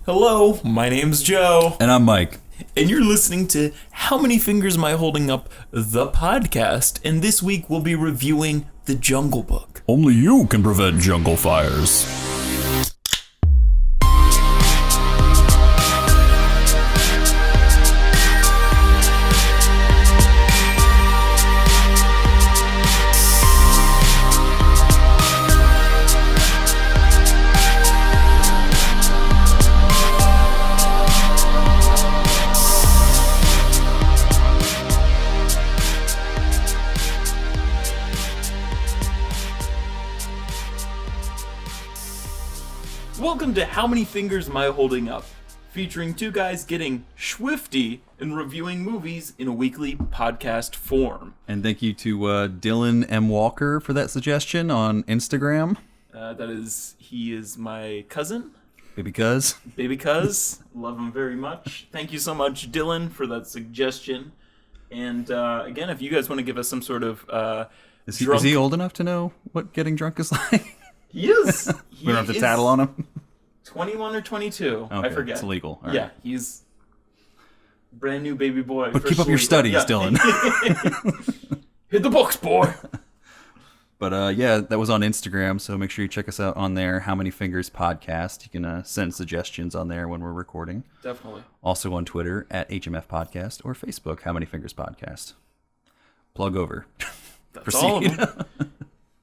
Hello, my name's Joe. And I'm Mike. And you're listening to How Many Fingers Am I Holding Up? The podcast. And this week we'll be reviewing The Jungle Book. Only you can prevent jungle fires. Welcome to How Many Fingers Am I Holding Up? Featuring two guys getting swifty and reviewing movies in a weekly podcast form. And thank you to Dylan M. Walker for that suggestion on Instagram. He is my cousin. Baby cuz. Love him very much. Thank you so much, Dylan, for that suggestion. And again, if you guys want to give us some sort of Is he old enough to know what getting drunk is like? He is. We don't have to tattle on him? 21 or 22. Okay, I forget. it's illegal. All Yeah, right. he's brand new baby boy. But keep up your studies, Dylan. Hit the books, boy. But yeah, that was on Instagram, so make sure you check us out on there, How Many Fingers Podcast. You can send suggestions on there when we're recording. Definitely. Also on Twitter, at HMF Podcast, or Facebook, How Many Fingers Podcast. Plug over. That's Proceed. all of them.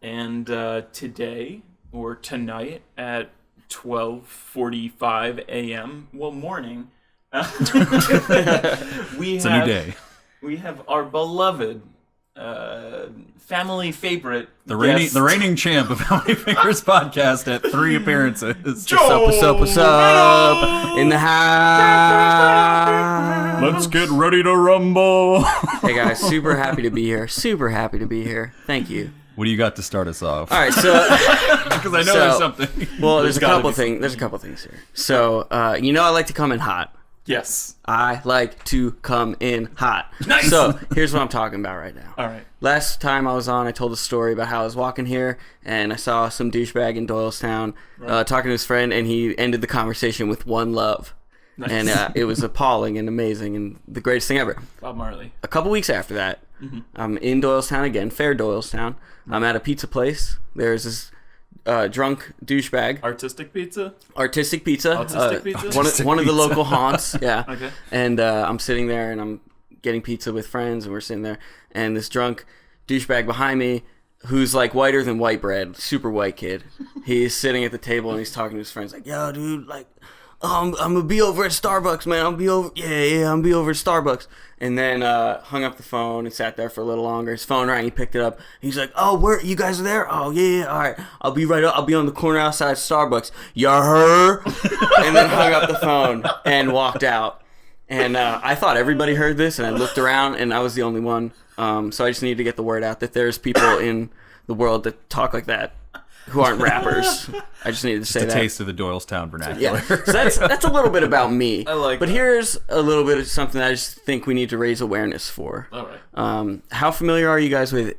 And today, or tonight, at 12:45 a.m., well, morning, It's a new day. We have our beloved family favorite, The reigning champ of How Many Fingers Podcast at 3 appearances. What's up? In the house. Let's get ready to rumble. Hey guys, super happy to be here. Thank you. What do you got to start us off? All right, so Because I know there's something. well, there's a couple things here. So, I like to come in hot. Yes. I like to come in hot. Nice. So, here's what I'm talking about right now. All right. Last time I was on, I told a story about how I was walking here and I saw some douchebag in Doylestown talking to his friend, and he ended the conversation with one love. Nice. And it was appalling and amazing and the greatest thing ever. Bob Marley. A couple weeks after that, I'm in Doylestown again, fair Doylestown. I'm at a pizza place. There's this drunk douchebag. Artistic pizza. Artistic pizza. One of the local haunts. Yeah. Okay. And I'm sitting there and I'm getting pizza with friends, and we're sitting there, and this drunk douchebag behind me, who's like whiter than white bread, super white kid. He's sitting at the table and he's talking to his friends like, "Yo, dude, like, I'm gonna be over at Starbucks, man. I'm gonna be over at Starbucks." And then hung up the phone and sat there for a little longer. His phone rang, he picked it up. He's like, "Oh, where you guys are there? Oh, yeah, all right. I'll be right up. I'll be on the corner outside Starbucks. You heard?" And then hung up the phone and walked out. And I thought everybody heard this, and I looked around, and I was the only one. So I just needed to get the word out that there's people in the world that talk like that who aren't rappers. I just needed to say The that. taste of the Doylestown vernacular. Yeah, so that's a little bit about me. I like But that. here's a little bit of something that I just think we need to raise awareness for. All right. How familiar are you guys with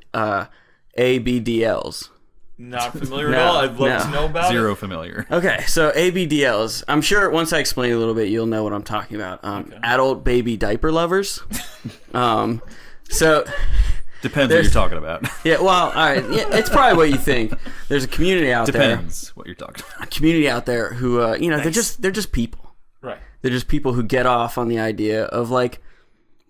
ABDLs? Not familiar at No, all. I'd love no. to know about Zero it. familiar. Okay, so ABDLs. I'm sure once I explain a little bit, you'll know what I'm talking about. Adult baby diaper lovers. So... Depends what you're talking about. Yeah, well, all right. Yeah, it's probably what you think. There's a community out there. Depends what you're talking about. A community out there who, they're just people. Right. They're just people who get off on the idea of like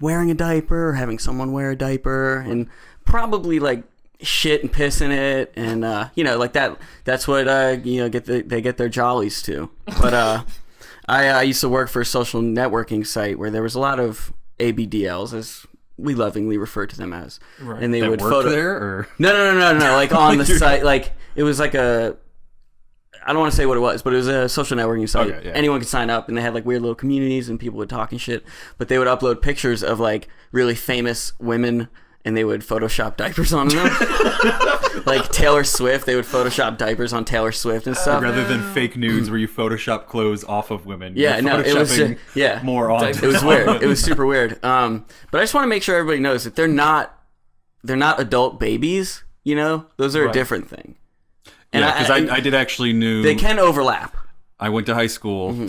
wearing a diaper or having someone wear a diaper and probably like shit and piss in it and like that. That's what they get their jollies to. But I used to work for a social networking site where there was a lot of ABDLs, as we lovingly refer to them as, Right. and they That would work photo there, or no, like on the site, like it was like a. I don't want to say what it was, but it was a social networking site. Okay, yeah. Anyone could sign up, and they had like weird little communities, and people would talk and shit. But they would upload pictures of like really famous women, and they would Photoshop diapers on them. Like Taylor Swift, they would Photoshop diapers on Taylor Swift and stuff. rather than fake nudes where you Photoshop clothes off of women. Yeah, you're no, it was photoshopping more on. It was weird. It was super weird. But I just want to make sure everybody knows that they're not adult babies. You know, those are a different thing. And Yeah, because I did actually knew. they can overlap. I went to high school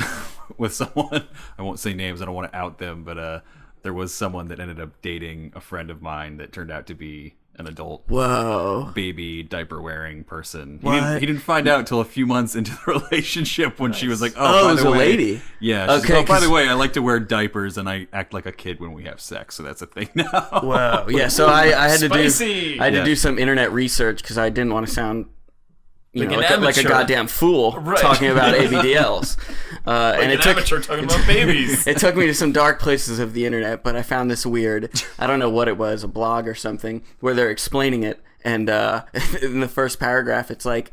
with someone. I won't say names. I don't want to out them, but there was someone that ended up dating a friend of mine that turned out to be an adult Whoa. baby diaper wearing person. What? He didn't find out until a few months into the relationship when she was like, Oh, by it was the a way, lady. Yeah. She's Okay, like, oh, by 'cause- the way, I like to wear diapers and I act like a kid when we have sex, so that's a thing now. Whoa. Yeah, so I had to Spicy. do Yeah. some internet research because I didn't want to sound Like an like a amateur. goddamn fool Right. talking about ABDLs. And Like an amateur talking about babies. it took me to some dark places of the internet, but I found this weird. I don't know what it was, a blog or something, where they're explaining it. And in the first paragraph, it's like,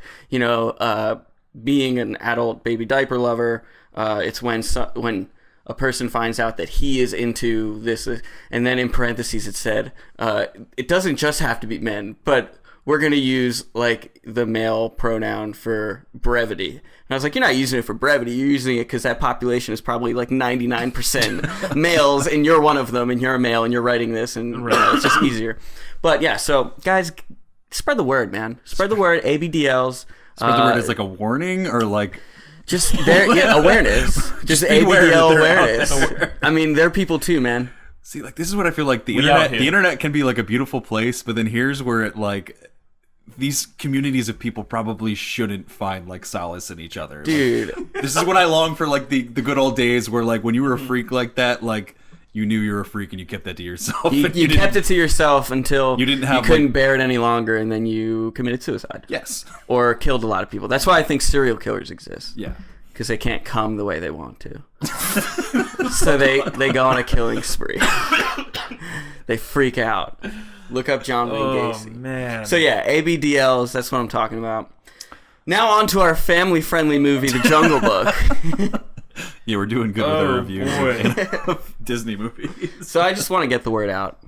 being an adult baby diaper lover, it's when a person finds out that he is into this. And then in parentheses, it said, it doesn't just have to be men, but we're going to use like the male pronoun for brevity. And I was like, you're not using it for brevity. You're using it because that population is probably like 99% males, and you're one of them, and you're a male, and you're writing this, and it's just easier. But yeah, so guys, spread the word, man. Spread the word, ABDLs. Spread the word as like a warning or like... Just awareness. Just be aware that ABDL they're out awareness. there. I mean, they're people too, man. See, like, this is what I feel like the We out internet... here. The internet can be like a beautiful place, but then here's where it like... These communities of people probably shouldn't find like solace in each other. Dude. Like, this is what I long for, like the good old days where like when you were a freak like that, like you knew you were a freak and you kept that to yourself. You and didn't- kept it to yourself until You didn't have, couldn't like- bear it any longer, and then you committed suicide. Yes. Or killed a lot of people. That's why I think serial killers exist. Yeah. Because they can't come the way they want to. So they go on a killing spree. They freak out. Look up John Wayne Oh Gacy. man. So yeah, ABDLs, that's what I'm talking about. Now on to our family-friendly movie, The Jungle Book. Yeah, we're doing good with Oh, our reviews boy. of Disney movies. So I just want to get the word out.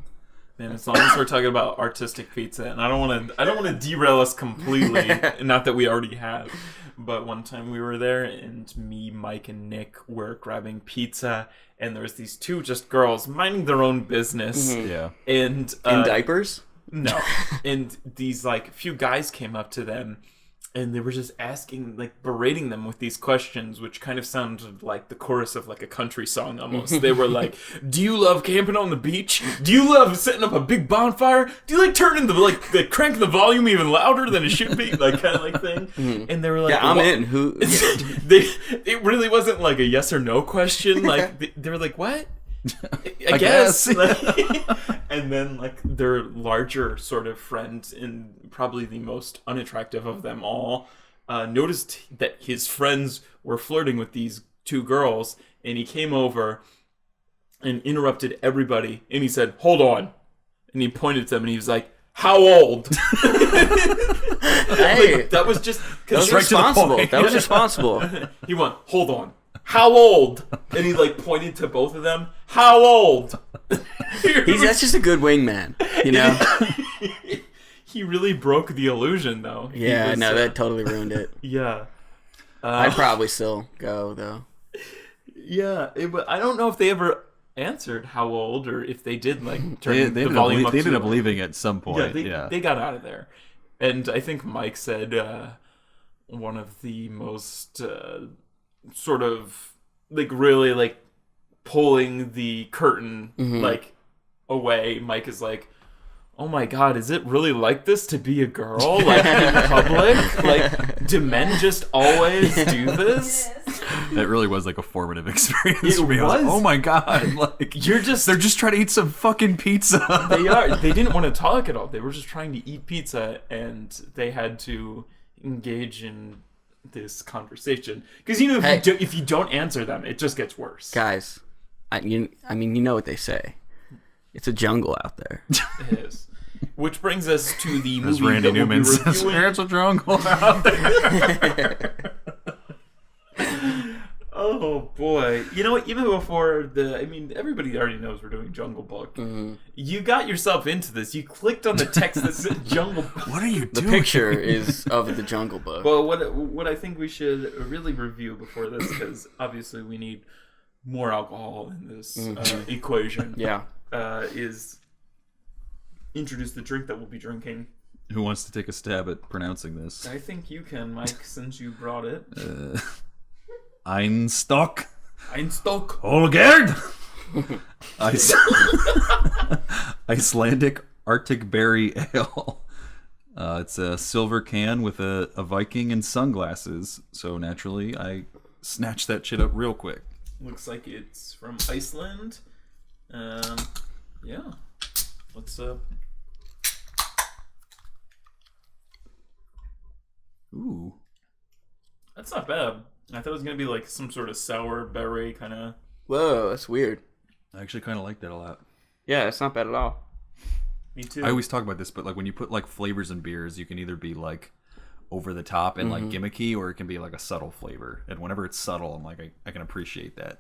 Man, as long as we're talking about artistic pizza, and I don't want to derail us completely. Not that we already have, but one time we were there, and me, Mike, and Nick were grabbing pizza, and there was these two just girls minding their own business, Yeah. and In diapers? no, and these like few guys came up to them. And they were just asking, like, berating them with these questions, which kind of sounded like the chorus of, like, a country song almost. They were like, do you love camping on the beach? Do you love setting up a big bonfire? Do you like turning cranking the volume even louder than it should be? Like, kind of like thing. And they were like, Yeah, I'm "What?" in. Who? It really wasn't, like, a yes or no question. Like, they were like, what? I guess. Like, and then, like, their larger sort of friend, and probably the most unattractive of them all, noticed that his friends were flirting with these two girls, and he came over and interrupted everybody, and he said, hold on. And he pointed to them, and he was like, how old? Hey, Like, that was just... that was Straight to the responsible. point. That was responsible. He went, hold on. How old? And he like pointed to both of them. How old? That's just a good wingman, you know? He really broke the illusion, though. He Yeah, was, no, that totally ruined it. Yeah. I'd probably still go, though. Yeah, but I don't know if they ever answered how old, or if they did like turn They the ended, volume up, up. they ended too up loud. leaving at some point. They got out of there, and I think Mike said one of the most sort of like really like pulling the curtain like away. Mike is like, oh my god, is it really like this to be a girl like in public? Like, do men just always do this? That really was like a formative experience It for me. I was like, was. oh my god, like You're just they're just trying to eat some fucking pizza. They didn't want to talk at all. They were just trying to eat pizza, and they had to engage in this conversation. Because if you don't answer them, it just gets worse. Guys, I mean, you know what they say. It's a jungle out there. It is. Which brings us to the As movie Randy that we'll be Newman says, reviewing. it's a jungle out there. Oh boy! You know what? Even before everybody already knows we're doing Jungle Book. You got yourself into this. You clicked on the text that said Jungle Book. What are you The doing? picture is of the Jungle Book. Well, what I think we should really review before this, because obviously we need more alcohol in this equation. Yeah. Is introduce the drink that we'll be drinking. Who wants to take a stab at pronouncing this? I think you can, Mike, since you brought it. Einstock. Einstock. Holgerd! Icelandic Arctic Berry Ale. It's a silver can with a Viking and sunglasses. So naturally, I snatched that shit up real quick. Looks like it's from Iceland. Yeah. Let's Ooh. That's not bad. I thought it was gonna be like some sort of sour berry kind of. Whoa, that's weird. I actually kind of like that a lot. Yeah, it's not bad at all. Me too. I always talk about this, but like when you put like flavors in beers, you can either be like over the top and like gimmicky, or it can be like a subtle flavor. And whenever it's subtle, I'm like, I can appreciate that.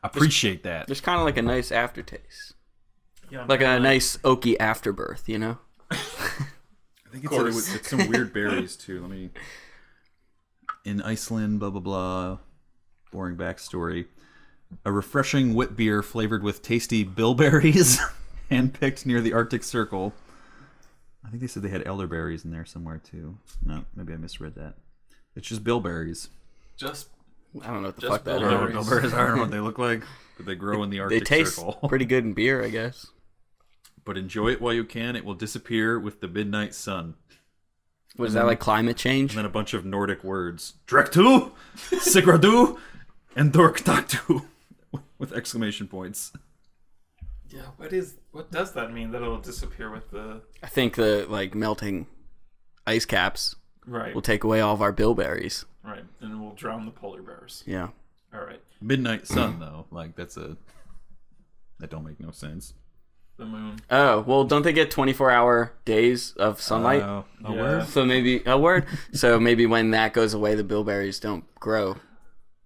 That. There's kind of like a nice aftertaste. Yeah, Like a nice oaky afterbirth, you know? I think it's some weird berries too. Let me. In Iceland, blah blah blah. Boring backstory. A refreshing wit beer flavored with tasty bilberries, handpicked near the Arctic Circle. I think they said they had elderberries in there somewhere too. No, maybe I misread that. It's just bilberries. Just I don't know what the Just fuck that bilberries. is. Bilberries, I don't know what they look like, but they grow in the They Arctic taste Circle. pretty good in beer, I guess. But enjoy it while you can. It will disappear with the midnight sun. Was that like climate change? And then a bunch of Nordic words. Drektu, Sigradu, and Dorktatu. With exclamation points. yeah. What does that mean? That it'll disappear with the I think the like melting ice caps right, will take away all of our bilberries. right, and we'll drown the polar bears. Yeah. All right, Midnight sun, though. Like, that don't make no sense. the moon. Oh, well, don't they get 24-hour days of sunlight? A Yeah. word? So maybe a word. So maybe when that goes away, the bilberries don't grow.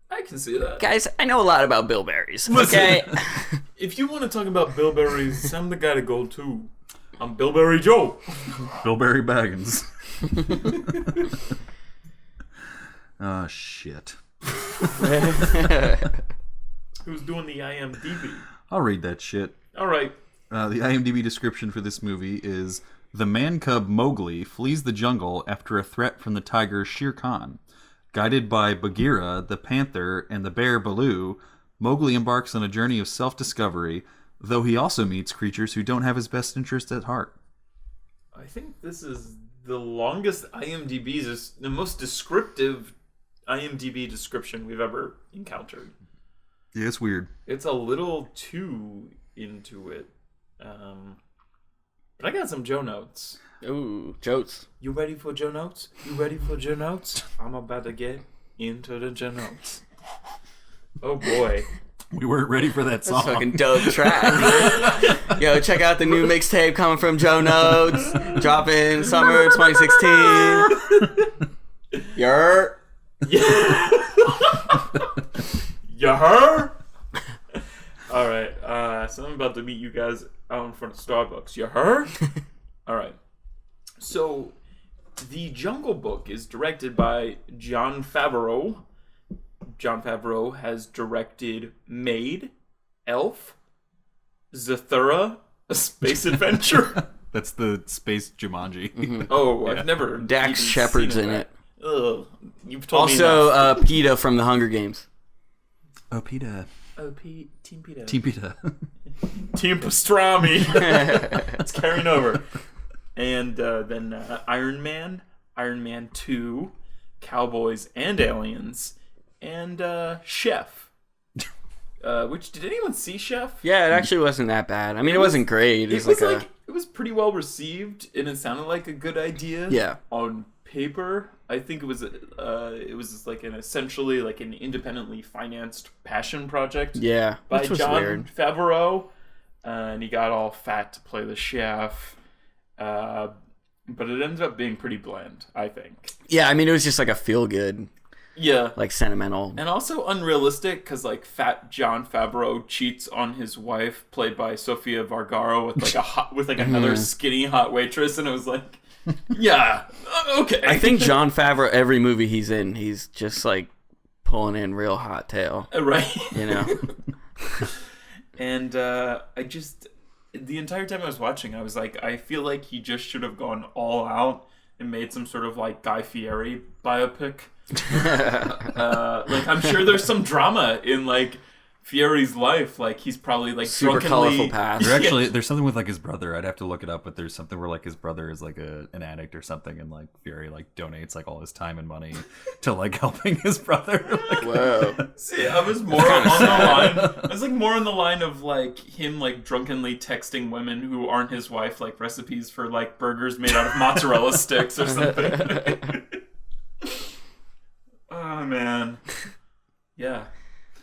I can see that. Guys, I know a lot about bilberries. Okay. If you want to talk about bilberries, I'm the guy to go to. I'm Bilberry Joe. Bilberry Baggins. Oh, shit. Who's doing the IMDb? I'll read that shit. All right. The IMDb description for this movie is: the man cub Mowgli flees the jungle after a threat from the tiger Shere Khan. Guided by Bagheera, the panther, and the bear Baloo, Mowgli embarks on a journey of self-discovery, though he also meets creatures who don't have his best interest at heart. I think this is the longest IMDb, the most descriptive IMDb description we've ever encountered. Yeah, it's weird. It's a little too into it. But I got some Joe notes. Ooh, Jotes. You ready for Joe notes? You ready for Joe notes? I'm about to get into the Joe notes. Oh boy. We weren't ready for that song. Fucking dope track. Yo, check out the new mixtape coming from Joe Notes. Dropping summer 2016. Yer. Yeah. You heard? All right. So I'm about to meet you guys out in front of Starbucks. You heard? All right. So, The Jungle Book is directed by Jon Favreau. Jon Favreau has directed Maid, Elf, Zathura, A Space Adventure. That's the space Jumanji. Mm-hmm. Oh, I've never. Dax even Shepard's seen in it. Ugh. You've told me Also, enough. PETA from the Hunger Games. Oh, PETA. Oh, Team PETA. Team PETA. Team Pastrami. It's carrying over. And then Iron Man, Iron Man 2, Cowboys and Aliens, and Chef. Which, did anyone see Chef? Yeah, it actually wasn't that bad. I mean, it wasn't great. It was like it was pretty well received, and it sounded like a good idea. Yeah. On paper, I think it was like an essentially like an independently financed passion project. Yeah, By which was Jon weird. Favreau, and he got all fat to play the chef. But it ended up being pretty bland, I think. Yeah, I mean, it was just like a feel-good, Yeah. like sentimental. And also unrealistic, because like fat Jon Favreau cheats on his wife, played by Sofia Vergara, with like another skinny hot waitress, and it was like, yeah, okay. I think Jon Favreau, every movie he's in, he's just like pulling in real hot tail, right. you know? And the entire time I was watching, I was like, I feel like he just should have gone all out and made some sort of like Guy Fieri biopic Like, I'm sure there's some drama in like Fieri's life. Like, he's probably like Super drunkenly... colorful past. There's something with like his brother. I'd have to look it up, but there's something where like his brother is like an addict or something, and like Fieri like donates like all his time and money to like helping his brother. Like, Whoa. See, I was more on the line. I was like more on the line of like him like drunkenly texting women who aren't his wife like recipes for like burgers made out of mozzarella sticks or something. Oh man, yeah,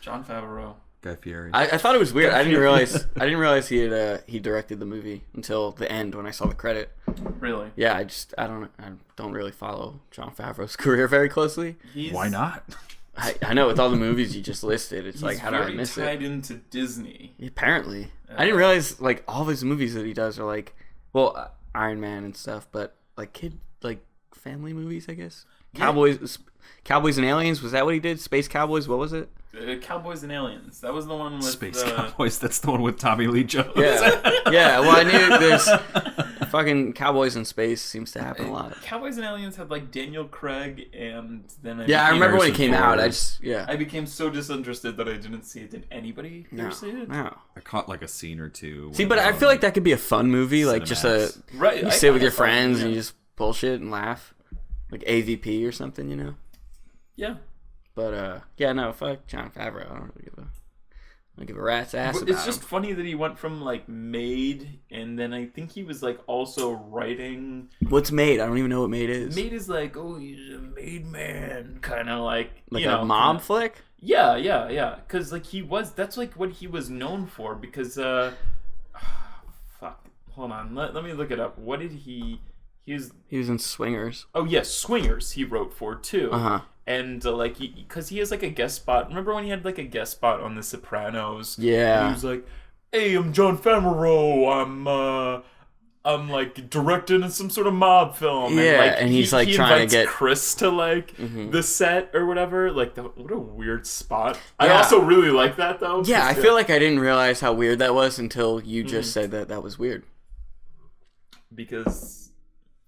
Jon Favreau. Guy Fieri. I thought it was weird. I didn't realize he directed the movie until the end when I saw the credit. Really? Yeah, I don't really follow Jon Favreau's career very closely. Why not? I know with all the movies you just listed, it's like, how do I miss He's very it? tied into Disney. Apparently, I didn't realize like all of his movies that he does are like, well, Iron Man and stuff, but like family movies, I guess. Yeah. Cowboys and Aliens, was that what he did? Space Cowboys, what was it? Cowboys and Aliens. That was the one with Space Cowboys. That's the one with Tommy Lee Jones. Yeah, yeah. Well, I knew there's fucking Cowboys in space seems to happen a lot. Cowboys and Aliens had like Daniel Craig, and then I remember when it Harrison came out. Ford. I became so disinterested that I didn't see it. Did anybody ever see it? No. I caught like a scene or two. See, but I feel like that could be a fun movie, like just Right. you sit with your friends and you just bullshit and laugh, like AVP or something, you know. Yeah. But no, fuck Jon Favreau. I don't give a rat's ass about It's just him. funny that he went from like Made, and then I think he was like also writing. What's Made? I don't even know what Made is. Made is like, oh, he's a made man, kind of like Like you a know, mob flick? Yeah. Because like that's like what he was known for. Because fuck, hold on, let me look it up. What did he was in Swingers. Oh yes, Swingers. He wrote for too. And like, because he has like a guest spot. Remember when he had like a guest spot on The Sopranos? Yeah. And he was like, "Hey, I'm Jon Favreau. I'm like directing some sort of mob film." Yeah, and he's like he trying to invites get Chris to like the set or whatever. Like, what a weird spot. I Yeah. also really like that though. Yeah, I feel like I didn't realize how weird that was until you just said that was weird. Because,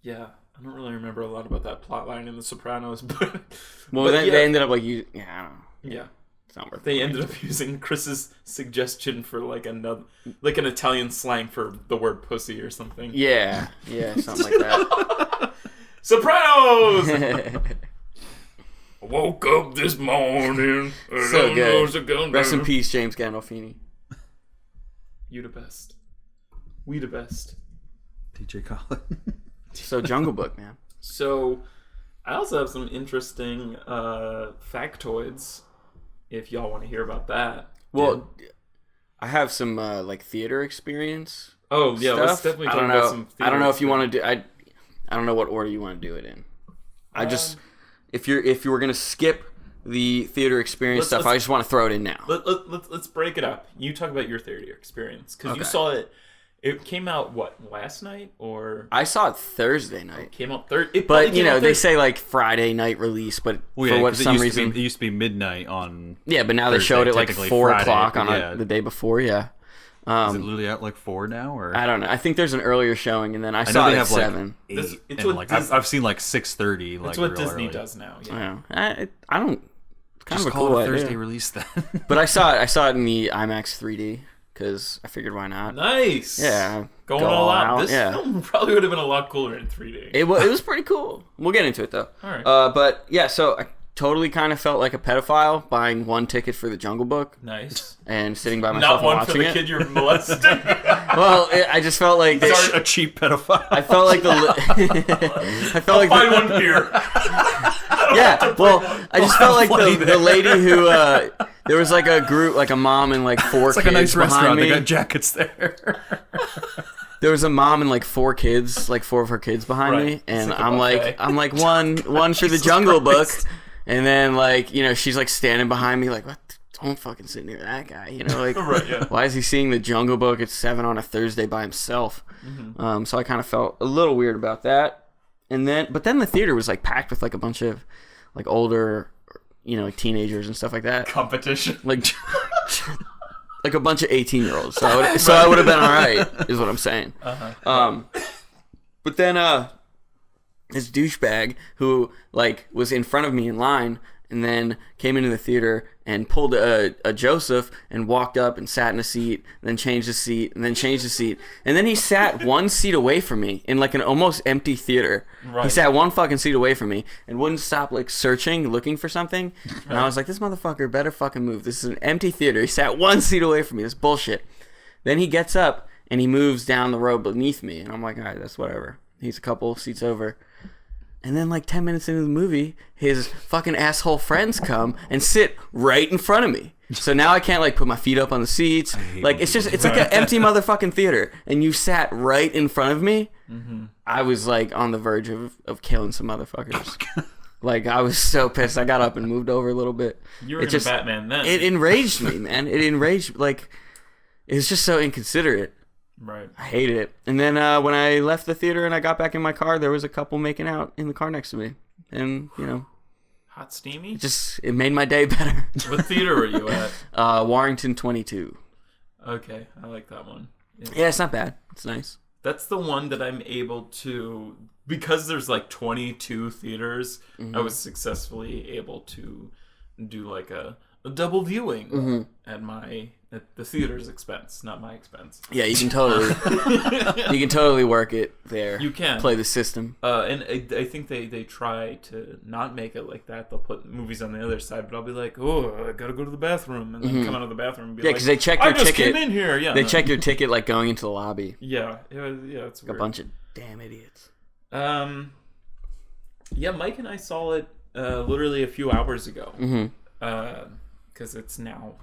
yeah. I don't really remember a lot about that plot line in The Sopranos, but They ended up like I don't know. Yeah, it's not worth. They ended up using Chris's suggestion for like an Italian slang for the word pussy or something. Yeah, something like that. Sopranos. I woke up this morning. So good. Rest in peace, James Gandolfini. You the best. We the best. DJ Khaled. So Jungle Book, man. So I also have some interesting factoids if y'all want to hear about that. Well, I have some like theater experience. Oh yeah, stuff. let's definitely talk about some theater. I don't know if you want to do. I don't know what order you want to do it in. I just if you were gonna skip the theater experience stuff, I just want to throw it in now. Let's break it up. You talk about your theater experience because you saw it. It came out last night or I saw it Thursday night. It came out Thursday. But you know they say like Friday night release, but for some reason it used to be midnight on. Yeah, but now Thursday, they showed it like 4 Friday, o'clock on the day before. Yeah. Is it literally at like 4 now, or I don't know. I think there's an earlier showing, and then I saw it at 7. Like 8, it's and like I've seen like 6:30. Like that's what real Disney early. does now. Yeah. I don't. It's kind Just of a call cool it a idea. Thursday release then. But I saw it in the IMAX 3D because I figured why not. Nice. Yeah. Going all out. This yeah. film probably would have been a lot cooler in 3D. It was pretty cool. We'll get into it though. All right. But yeah, so I totally kind of felt like a pedophile buying one ticket for the Jungle Book Nice. and sitting by myself Not one watching for the it. kid you're molesting. Well, I just felt like a cheap pedophile. I felt like I felt like Find one here. yeah. Well, I just felt like the lady who there was like a group, like a mom and like 4 It's like kids a nice behind restaurant. me. They got jackets there. There was a mom and like 4 kids, like 4 of her kids behind Right. me, and like a I'm buffet. like one for the Jungle Book, and then like she's like standing behind me like what? Don't fucking sit near that guy, like Right, yeah. why is he seeing the Jungle Book at 7 on a Thursday by himself? So I kind of felt a little weird about that, but then the theater was like packed with like a bunch of like older, like teenagers and stuff like that, Competition. like. Like a bunch of 18-year-olds, so I would have been all right, is what I'm saying. But then, this douchebag who like was in front of me in line and then came into the theater and pulled a Joseph and walked up and sat in a seat, and then changed his seat, and then changed his seat. And then he sat one seat away from me in like an almost empty theater. Right. He sat one fucking seat away from me and wouldn't stop like searching, looking for something. And I was like, this motherfucker better fucking move. This is an empty theater. He sat one seat away from me. This bullshit. Then he gets up and he moves down the row beneath me. And I'm like, all right, that's whatever. He's a couple seats over. And then like 10 minutes into the movie, his fucking asshole friends come and sit right in front of me. So now I can't like put my feet up on the seats. Like it's like an empty motherfucking theater. And you sat right in front of me. Mm-hmm. I was like on the verge of killing some motherfuckers. Like I was so pissed. I got up and moved over a little bit. You were in Batman then. It enraged me, man. It enraged, like, it was just so inconsiderate. Right. I hated it. And then when I left the theater and I got back in my car, there was a couple making out in the car next to me. And, you know. Hot steamy? It made my day better. What theater were you at? Warrington 22. Okay. I like that one. Yeah, it's not bad. It's nice. That's the one that I'm able to, because there's like 22 theaters, I was successfly able to do like a double viewing at the theater's expense, not my expense. Yeah, you can totally work it there. You can play the system. And I think they try to not make it like that. They'll put movies on the other side, but I'll be like, oh, I gotta go to the bathroom, and then come out of the bathroom and be like, because they check your ticket. I just came in here. Yeah, they check your ticket like going into the lobby. Yeah, it's weird. A bunch of damn idiots. Yeah, Mike and I saw it literally a few hours ago. Because it's now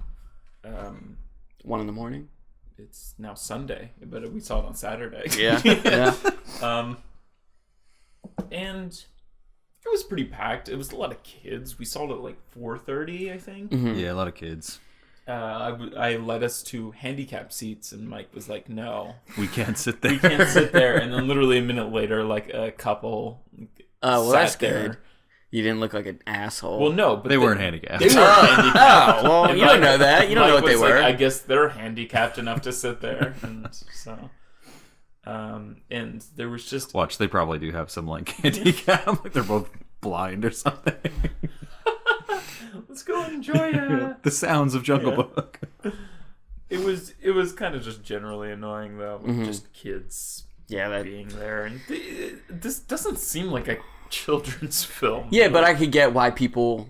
1 a.m. It's now Sunday, but we saw it on Saturday. Yeah. And it was pretty packed. It was a lot of kids. We saw it at like 4:30, I think. Yeah, a lot of kids. I led us to handicap seats, and Mike was like, "No, we can't sit there. We can't sit there." And then literally a minute later, like a couple sat there. You didn't look like an asshole. Well, no, but they weren't handicapped. They were handicapped. Oh, well, you don't know that. You don't know what they were. Like, I guess they're handicapped enough to sit there, and so. And there was just watch. They probably do have some like handicap. Like they're both blind or something. Let's go and enjoy the sounds of Jungle Book. It was kind of just generally annoying though, with just kids. Being there, and this doesn't seem like a children's film. Yeah, but I could get why people.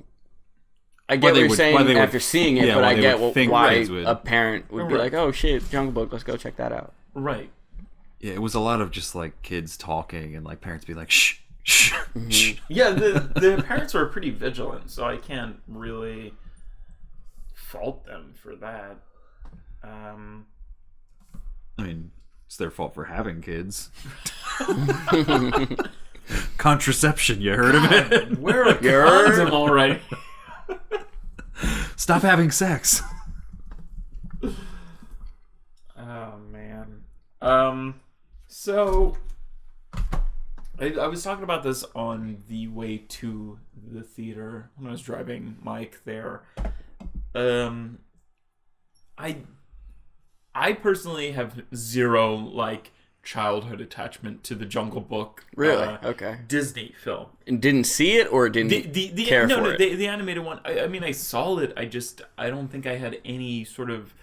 I get what you're saying after seeing it, but I get why a parent would be like, "Oh shit, Jungle Book, let's go check that out." Right. Yeah, it was a lot of just like kids talking and like parents be like, "Shh, shh, shh." Yeah, the parents were pretty vigilant, so I can't really fault them for that. I mean, it's their fault for having kids. Contraception, you heard of it? Wear a condom already. Stop having sex. Oh man. So I was talking about this on the way to the theater when I was driving Mike there. I personally have zero like childhood attachment to the Jungle Book. Really? Okay. Disney film. And didn't see it or didn't care for it? The animated one. I mean, I saw it. I don't think I had any sort of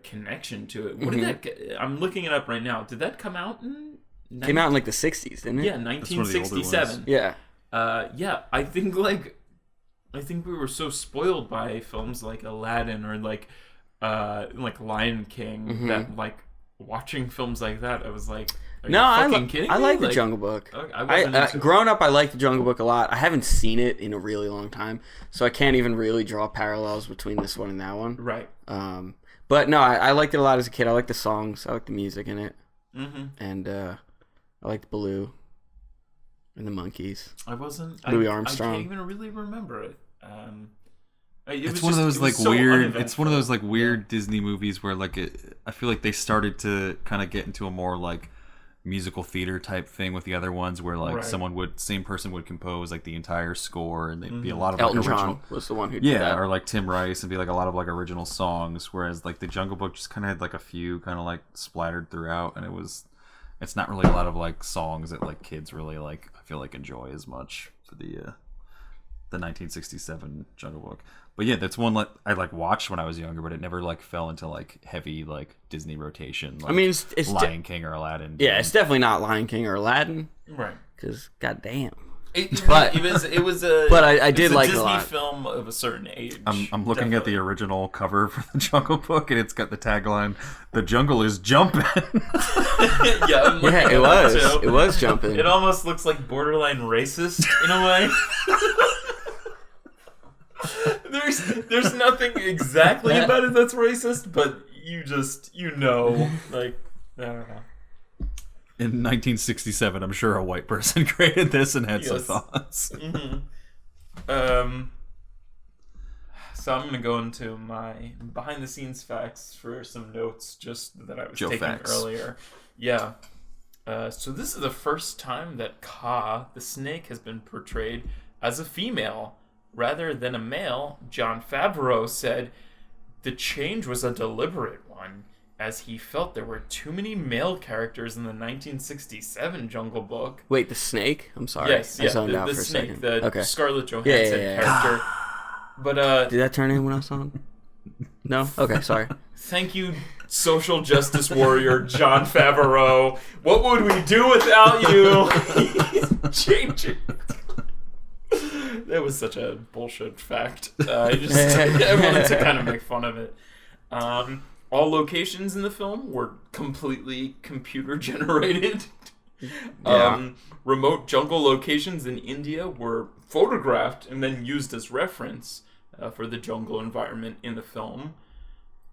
connection to it. What did that? I'm looking it up right now. Did that come out in? Came out in like the 60s, didn't it? Yeah, 1967. Yeah. I think we were so spoiled by films like Aladdin or like Lion King that like watching films like that I was like, I like the Jungle Book. Okay, growing up I liked the Jungle Book a lot. I haven't seen it in a really long time, so I can't even really draw parallels between this one and that one. Right. But no, I liked it a lot as a kid. I liked the songs. I liked the music in it. And I liked Baloo and the Monkeys. Louis Armstrong. I can't even really remember it. It's one of those like weird. It's one of those like weird Disney movies where like I feel like they started to kind of get into a more like musical theater type thing with the other ones where like same person would compose like the entire score and they'd be a lot of Elton like original. John was the one who did that. Or like Tim Rice and be like a lot of like original songs, whereas like the Jungle Book just kind of had like a few kind of like splattered throughout, and it was It's not really a lot of like songs that like kids really like. I feel like enjoy as much for the 1967 Jungle Book. But yeah, that's one I like watched when I was younger, but it never like fell into like heavy like Disney rotation. Like, I mean, it's Lion King or Aladdin. Yeah, it's definitely not Lion King or Aladdin. Right. Because goddamn. It was a. But I did like it a Disney lot. film of a certain age. I'm looking at the original cover for the Jungle Book, and it's got the tagline, "The jungle is jumping." Yeah, it was. It was jumping. It almost looks like borderline racist in a way. There's nothing exactly about it that's racist, but you know, like, I don't know. In 1967, I'm sure a white person created this and had some Yes. thoughts. Mm-hmm. So I'm gonna go into my behind-the-scenes facts for some notes just that I was taking facts. earlier. Yeah. So this is the first time that Ka, the snake, has been portrayed as a female rather than a male. Jon Favreau said the change was a deliberate one, as he felt there were too many male characters in the 1967 Jungle Book. Wait, the snake? I'm sorry. Yes, I yeah, zoned out the for a snake, second. the Okay. Scarlett Johansson Yeah. character. But Did that turn anyone else on? No? Okay, sorry. thank you, social justice warrior Jon Favreau. What would we do without you? He's changing. That was such a bullshit fact. I wanted to kind of make fun of it. All locations in the film were completely computer generated. Yeah. Remote jungle locations in India were photographed and then used as reference for the jungle environment in the film.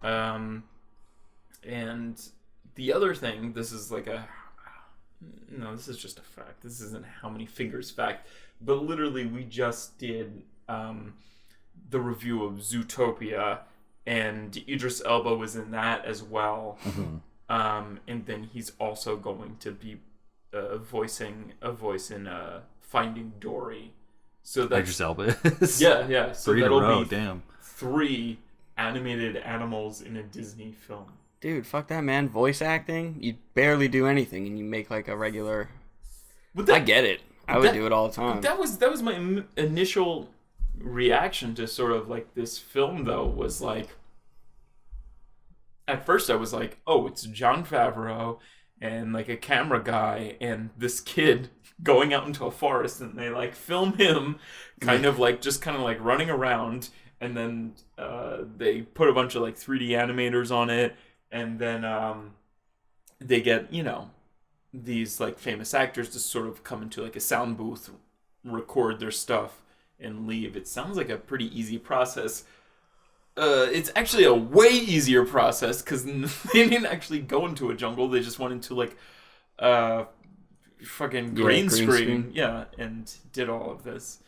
And the other thing, this is just a fact. This isn't how many fingers fact, but literally we just did the review of Zootopia, and Idris Elba was in that as well. Mm-hmm. And then he's also going to be voicing a voice in Finding Dory. So that's Idris Elba is. yeah. So 3 in a that'll row, be damn. 3 animated animals in a Disney film. Dude, fuck that, man. Voice acting, you barely do anything, and you make like a regular. I get it. I would do it all the time. That was my initial reaction to sort of like this film, though, was like, at first I was like, oh, it's Jon Favreau and like a camera guy and this kid going out into a forest, and they like film him kind of like running around, and then they put a bunch of like 3D animators on it, and then they get, these like famous actors to sort of come into like a sound booth, record their stuff, and leave. It sounds like a pretty easy process. It's actually a way easier process because they didn't actually go into a jungle. They just went into like fucking green screen. Yeah, and did all of this.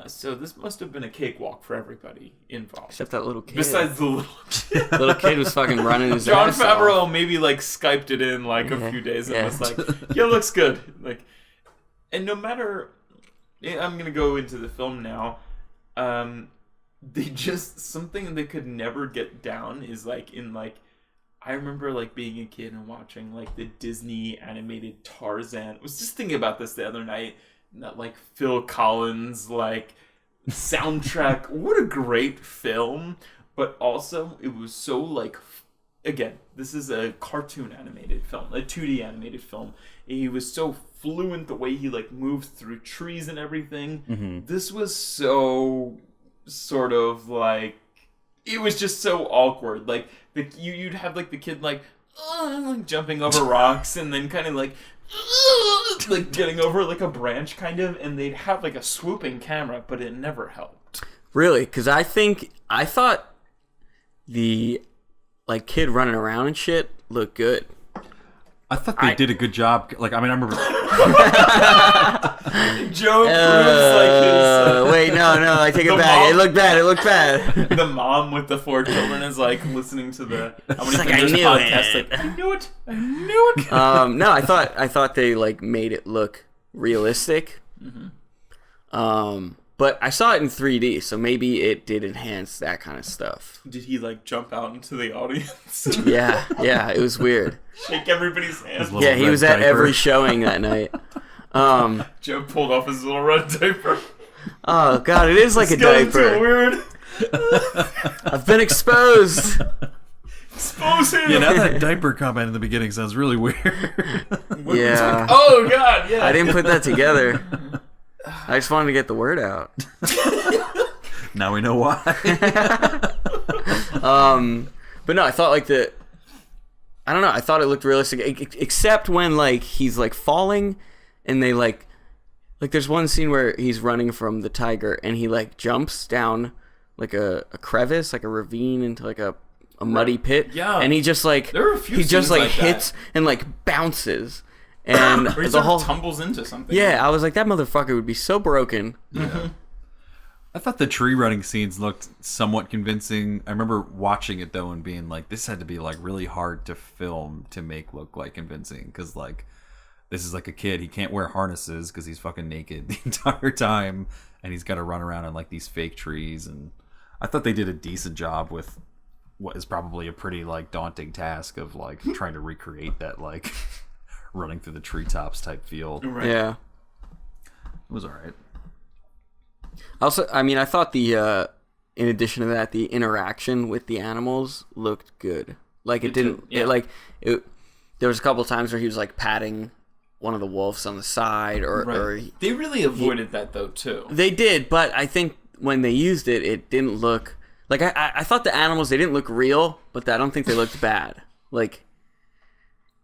So this must have been a cakewalk for everybody involved. Except that little kid. Besides the little kid. Little kid was fucking running his Jon ass Favreau off. maybe like Skyped it in like a few days and was like, yeah, looks good. Like, and no matter, I'm gonna go into the film now. They just, something they could never get down is like in like, I remember like being a kid and watching like the Disney animated Tarzan. I was just thinking about this the other night. That like Phil Collins like soundtrack. What a great film! But also it was so like, again, this is a cartoon animated film, a 2D animated film. And he was so fluent the way he like moved through trees and everything. Mm-hmm. This was so sort of like, it was just so awkward. Like you'd have like the kid like jumping over rocks and then kind of like getting over like a branch kind of, and they'd have like a swooping camera, but it never helped. Really? Because I thought the like kid running around and shit looked good. I thought they did a good job. Like, I mean, I remember. Joe proves like his. Wait, no, I take it back. Mom, it looked bad. The mom with the 4 children is like listening to the How Many like, Fingers I knew podcast. it. Like, I knew it. No, I thought they like made it look realistic. Mm-hmm. But I saw it in 3D, so maybe it did enhance that kind of stuff. Did he like jump out into the audience? Yeah, it was weird. Shake everybody's hands. Yeah, he was at every showing that night. Joe pulled off his little red diaper. Oh god, it is like It's a getting diaper. too weird. I've been exposed. Expose him. Yeah, now that diaper comment in the beginning sounds really weird. Yeah. Oh god, yeah. I didn't put that together. I just wanted to get the word out. Now we know why. But no, I thought like I don't know, I thought it looked realistic, except when like he's like falling and they like there's one scene where he's running from the tiger and he like jumps down like a crevice, like a ravine into like a muddy pit. Yeah. And he just like There are a few he just scenes like like hits that. and like bounces. And Or he the sort whole of tumbles into something. yeah, I was like, that motherfucker would be so broken. Yeah. I thought the tree running scenes looked somewhat convincing. I remember watching it though and being like, this had to be like really hard to film to make look like convincing, because like this is like a kid. He can't wear harnesses because he's fucking naked the entire time, and he's got to run around in like these fake trees. And I thought they did a decent job with what is probably a pretty like daunting task of like trying to recreate that like running through the treetops type feel. Right. Yeah. It was all right. Also, I mean, I thought in addition to that, the interaction with the animals looked good. Like it didn't, yeah. there was a couple of times where he was like patting one of the wolves on the side, or They really avoided that though too. they did, but I think when they used it, it didn't look like I thought the animals, they didn't look real, but I don't think they looked bad. Like,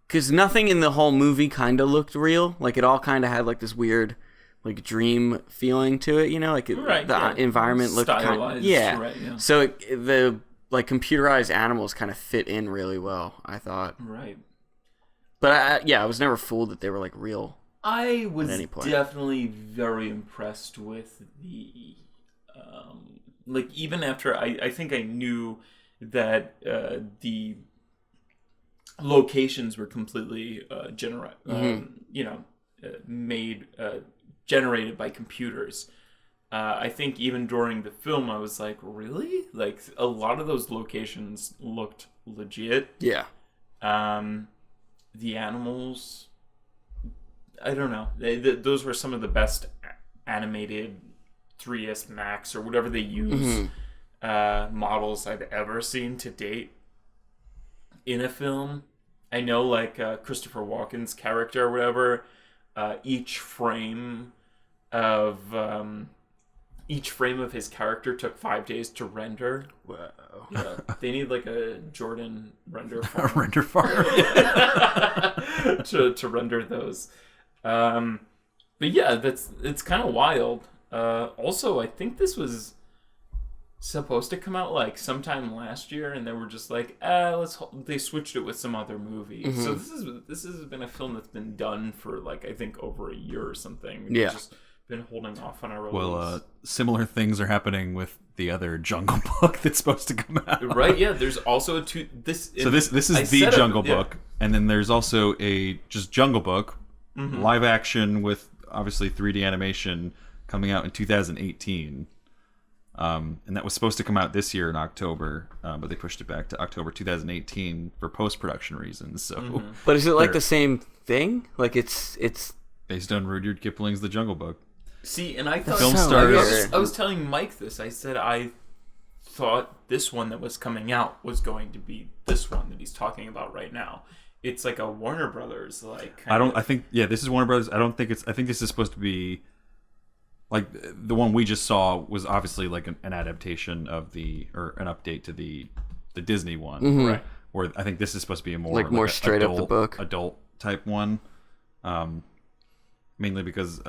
because nothing in the whole movie kind of looked real. Like it all kind of had like this weird like dream feeling to it, you know, like the environment looked kind of, yeah. Right, yeah. So the like computerized animals kind of fit in really well, I thought. Right. But I was never fooled that they were like real. I was any point. definitely very impressed with the, like even after I think I knew that the locations were completely made generated by computers. I think even during the film, I was like, really? Like a lot of those locations looked legit. Yeah. The animals, I don't know. Those were some of the best animated 3ds Max or whatever they use models I've ever seen to date in a film. I know, like Christopher Walken's character or whatever. Each frame of his character took 5 days to render. Wow. Yeah, they need like a Jordan render A farm. render farm. to render those. But yeah, it's kind of wild. Also, I think this was supposed to come out like sometime last year, and they were just like, they switched it with some other movie. So this has been a film that's been done for like I think over a year or something. We've just been holding off on our release. Well, similar things are happening with the other Jungle Book that's supposed to come out. Right? Yeah. There's also this is the Jungle Book, and then there's also a just Jungle Book, live action with obviously 3D animation coming out in 2018. And that was supposed to come out this year in October, but they pushed it back to October 2018 for post-production reasons. So, But is it like the same thing? Like it's based on Rudyard Kipling's The Jungle Book. See, and I thought Film stars. I was telling Mike this. I said I thought this one that was coming out was going to be this one that he's talking about right now. It's like a Warner Brothers like. I think this is Warner Brothers. I think this is supposed to be like the one we just saw was obviously like an adaptation of an update to the Disney one, right? Where I think this is supposed to be a more like more straight up the book, adult type one. Mainly because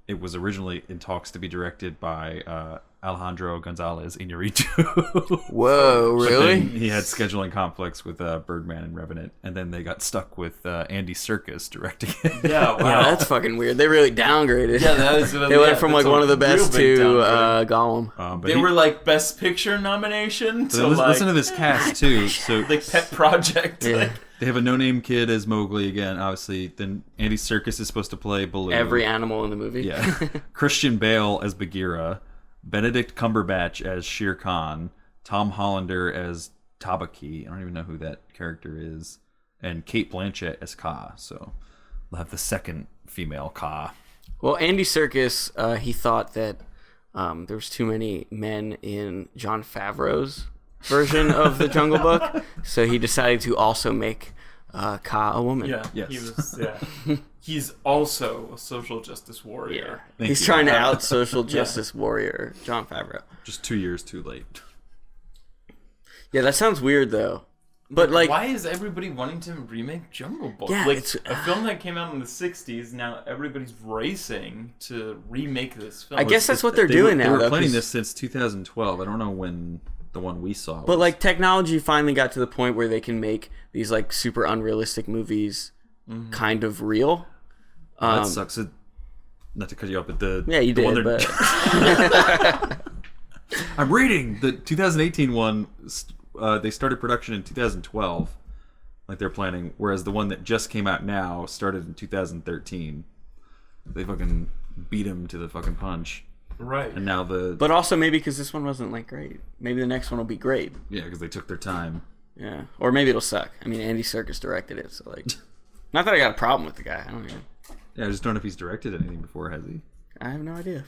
it was originally in talks to be directed by Alejandro Gonzalez Iñárritu. Whoa, really? He had scheduling conflicts with Birdman and Revenant, and then they got stuck with Andy Serkis directing it. Yeah, wow. Yeah, that's fucking weird. They really downgraded. Yeah, that was. They went from like one of the best to Gollum. But they were like Best Picture nomination to listen to this cast too. So like Pet Project. Yeah. Like, They have a no-name kid as Mowgli again, obviously. Then Andy Serkis is supposed to play Baloo. Every animal in the movie. Yeah. Christian Bale as Bagheera. Benedict Cumberbatch as Shere Khan. Tom Hollander as Tabaki. I don't even know who that character is. And Kate Blanchett as Kaa. So we'll have the second female Kaa. Well, Andy Serkis, he thought that there was too many men in Jon Favreau's version of the Jungle Book, so he decided to also make Kaa a woman. Yeah, yes. he was. Yeah, he's also a social justice warrior. Yeah. He's trying to out social justice warrior Jon Favreau. Just 2 years too late. Yeah, that sounds weird though. But like, why is everybody wanting to remake Jungle Book? Yeah, like it's a film that came out in the '60s. Now everybody's racing to remake this film. I guess that's what they're doing now. They were though, planning this since 2012. I don't know when the one we saw was. But like, technology finally got to the point where they can make these like super unrealistic movies kind of real. That sucks. Not to cut you off, but you the did. But I'm reading the 2018 one. They started production in 2012, like they're planning, whereas the one that just came out now started in 2013. They fucking beat him to the fucking punch. Right. And now but also maybe because this one wasn't like great. Maybe the next one will be great. Yeah, because they took their time. Yeah. Or maybe it'll suck. I mean, Andy Serkis directed it, so like, not that I got a problem with the guy. I don't even. Yeah, I just don't know if he's directed anything before, has he? I have no idea.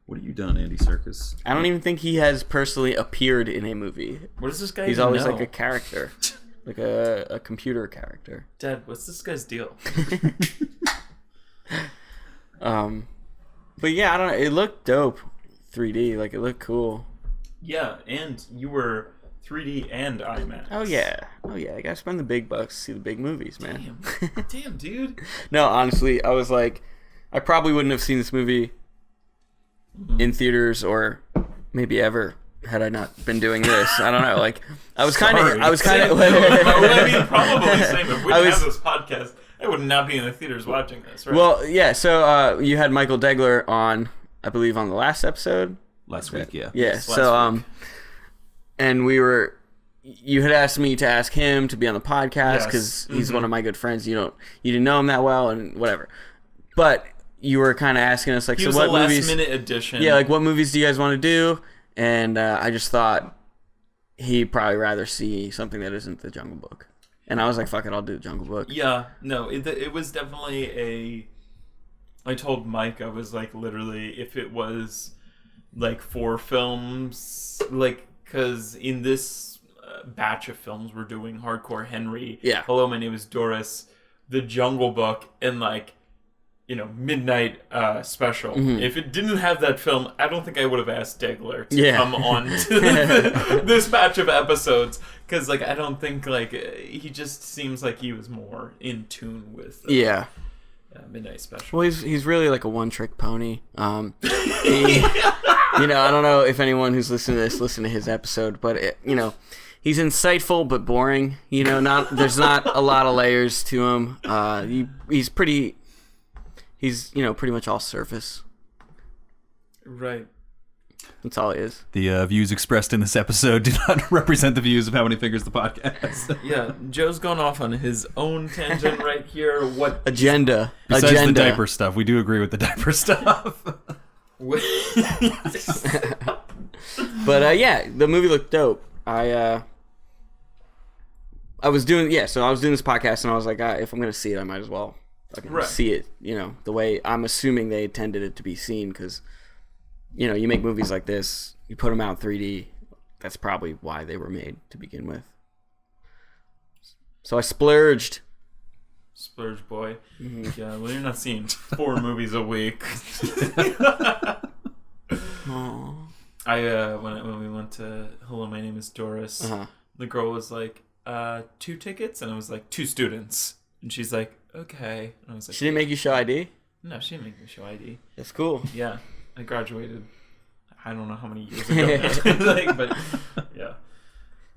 What have you done, Andy Serkis? I don't even think he has personally appeared in a movie. What does this guy? He's even always know? like a character, like a computer character. Dad, what's this guy's deal? But yeah, I don't know. It looked dope, 3D. Like it looked cool. Yeah, and you were 3D and IMAX. Oh yeah. I gotta spend the big bucks to see the big movies, man. Damn, dude. No, honestly, I was like, I probably wouldn't have seen this movie in theaters or maybe ever had I not been doing this. I don't know. Like, I was kind of. I mean, probably same. If we didn't have this podcast, I would not be in the theaters watching this. Right? Well, yeah. So you had Michael Degler on, I believe, on the last episode. Last week, yeah. Yeah. Yes, So and you had asked me to ask him to be on the podcast because he's one of my good friends. You didn't know him that well and whatever, but you were kind of asking us like, he so was what a last movies? minute addition. Yeah, like what movies do you guys want to do? And I just thought he'd probably rather see something that isn't the Jungle Book. And I was like, fuck it, I'll do the Jungle Book. Yeah, no, it was definitely I told Mike, I was like, literally, if it was like 4 films, like, because in this batch of films we're doing Hardcore Henry, Hello, My Name is Doris, The Jungle Book, and like, Midnight Special. If it didn't have that film, I don't think I would have asked Degler to come on to this batch of episodes, because like I don't think like he just seems like he was more in tune with Midnight Special. Well, he's really like a one-trick pony. I don't know if anyone who's listening to this listened to his episode, but he's insightful but boring. There's not a lot of layers to him. He's pretty much all surface. Right. That's all he is. The views expressed in this episode do not represent the views of How Many Fingers the Podcast. Yeah, Joe's going off on his own tangent right here. What agenda? Besides the diaper stuff, we do agree with the diaper stuff. But the movie looked dope. I was doing this podcast and I was like, if I'm gonna see it, I might as well see it. The way I'm assuming they intended it to be seen, because you make movies like this, you put them out in 3D. That's probably why they were made to begin with. So I splurged. Splurge boy. Mm-hmm. Yeah, well, you're not seeing 4 movies a week. When we went to Hello, My Name is Doris, the girl was like, 2 tickets? And I was like, 2 students. And she's like, okay. And I was like, she didn't make you show ID? No, she didn't make me show ID. That's cool. Yeah, I graduated. I don't know how many years ago. But yeah.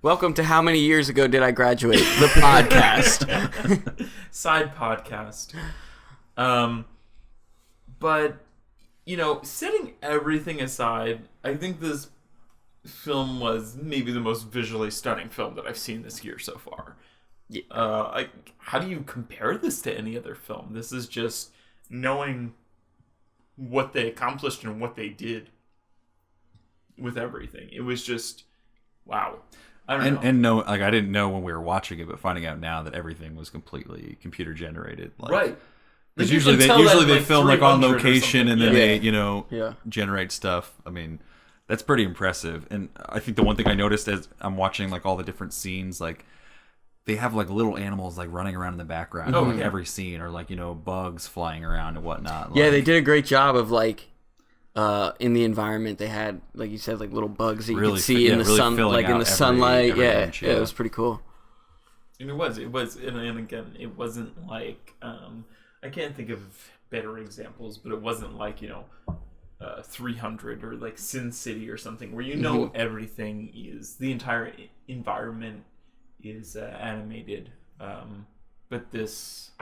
Welcome to How Many Years Ago Did I Graduate? The podcast. Side podcast. But setting everything aside, I think this film was maybe the most visually stunning film that I've seen this year so far. Yeah. How do you compare this to any other film? This is just knowing what they accomplished and what they did with everything. It was just wow. I don't know. And no, like I didn't know when we were watching it, but finding out now that everything was completely computer generated. Like, right. Because Like, usually they film like on location and then they Yeah. generate stuff. I mean, that's pretty impressive. And I think the one thing I noticed as I'm watching like all the different scenes, like they have like little animals like running around in the background in like, every scene, or like bugs flying around and whatnot. Yeah, like, they did a great job of like in the environment. They had, like you said, like little bugs that you Really could see in the really sun, filling like in out the sunlight. every Yeah, inch, yeah, it was pretty cool. And it was, and again, it wasn't like I can't think of better examples, but it wasn't like 300 or like Sin City or something where everything is, the entire environment is animated. But this,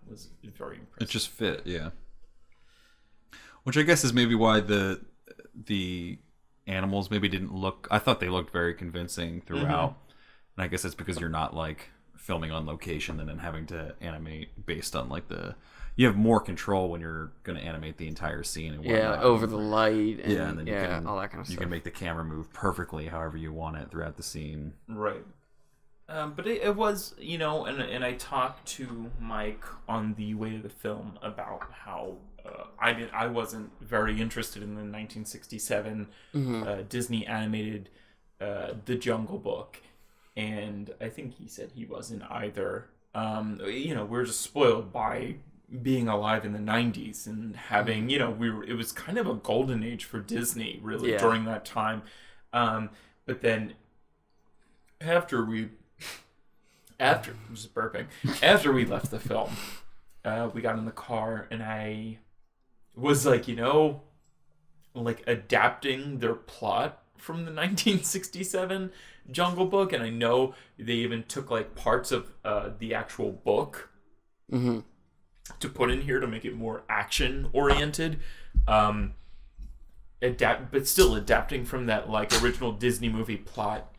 was very impressive. It just fit, yeah. Which I guess is maybe why the animals maybe didn't look. I thought they looked very convincing throughout, and I guess it's because you're not like filming on location and then having to animate based on like you have more control when you're going to animate the entire scene and whatnot. Over the light. And, and then you can, all that kind of stuff. You can make the camera move perfectly however you want it throughout the scene. Right. But it was, and I talked to Mike on the way to the film about how I wasn't very interested in the 1967 Disney animated The Jungle Book, and I think he said he wasn't either. We're just spoiled by being alive in the 90s and having, it was kind of a golden age for Disney really during that time. But then after we left the film, we got in the car and I was like, like adapting their plot from the 1967 Jungle Book, and I know they even took like parts of the actual book to put in here to make it more action oriented. But still adapting from that like original Disney movie plot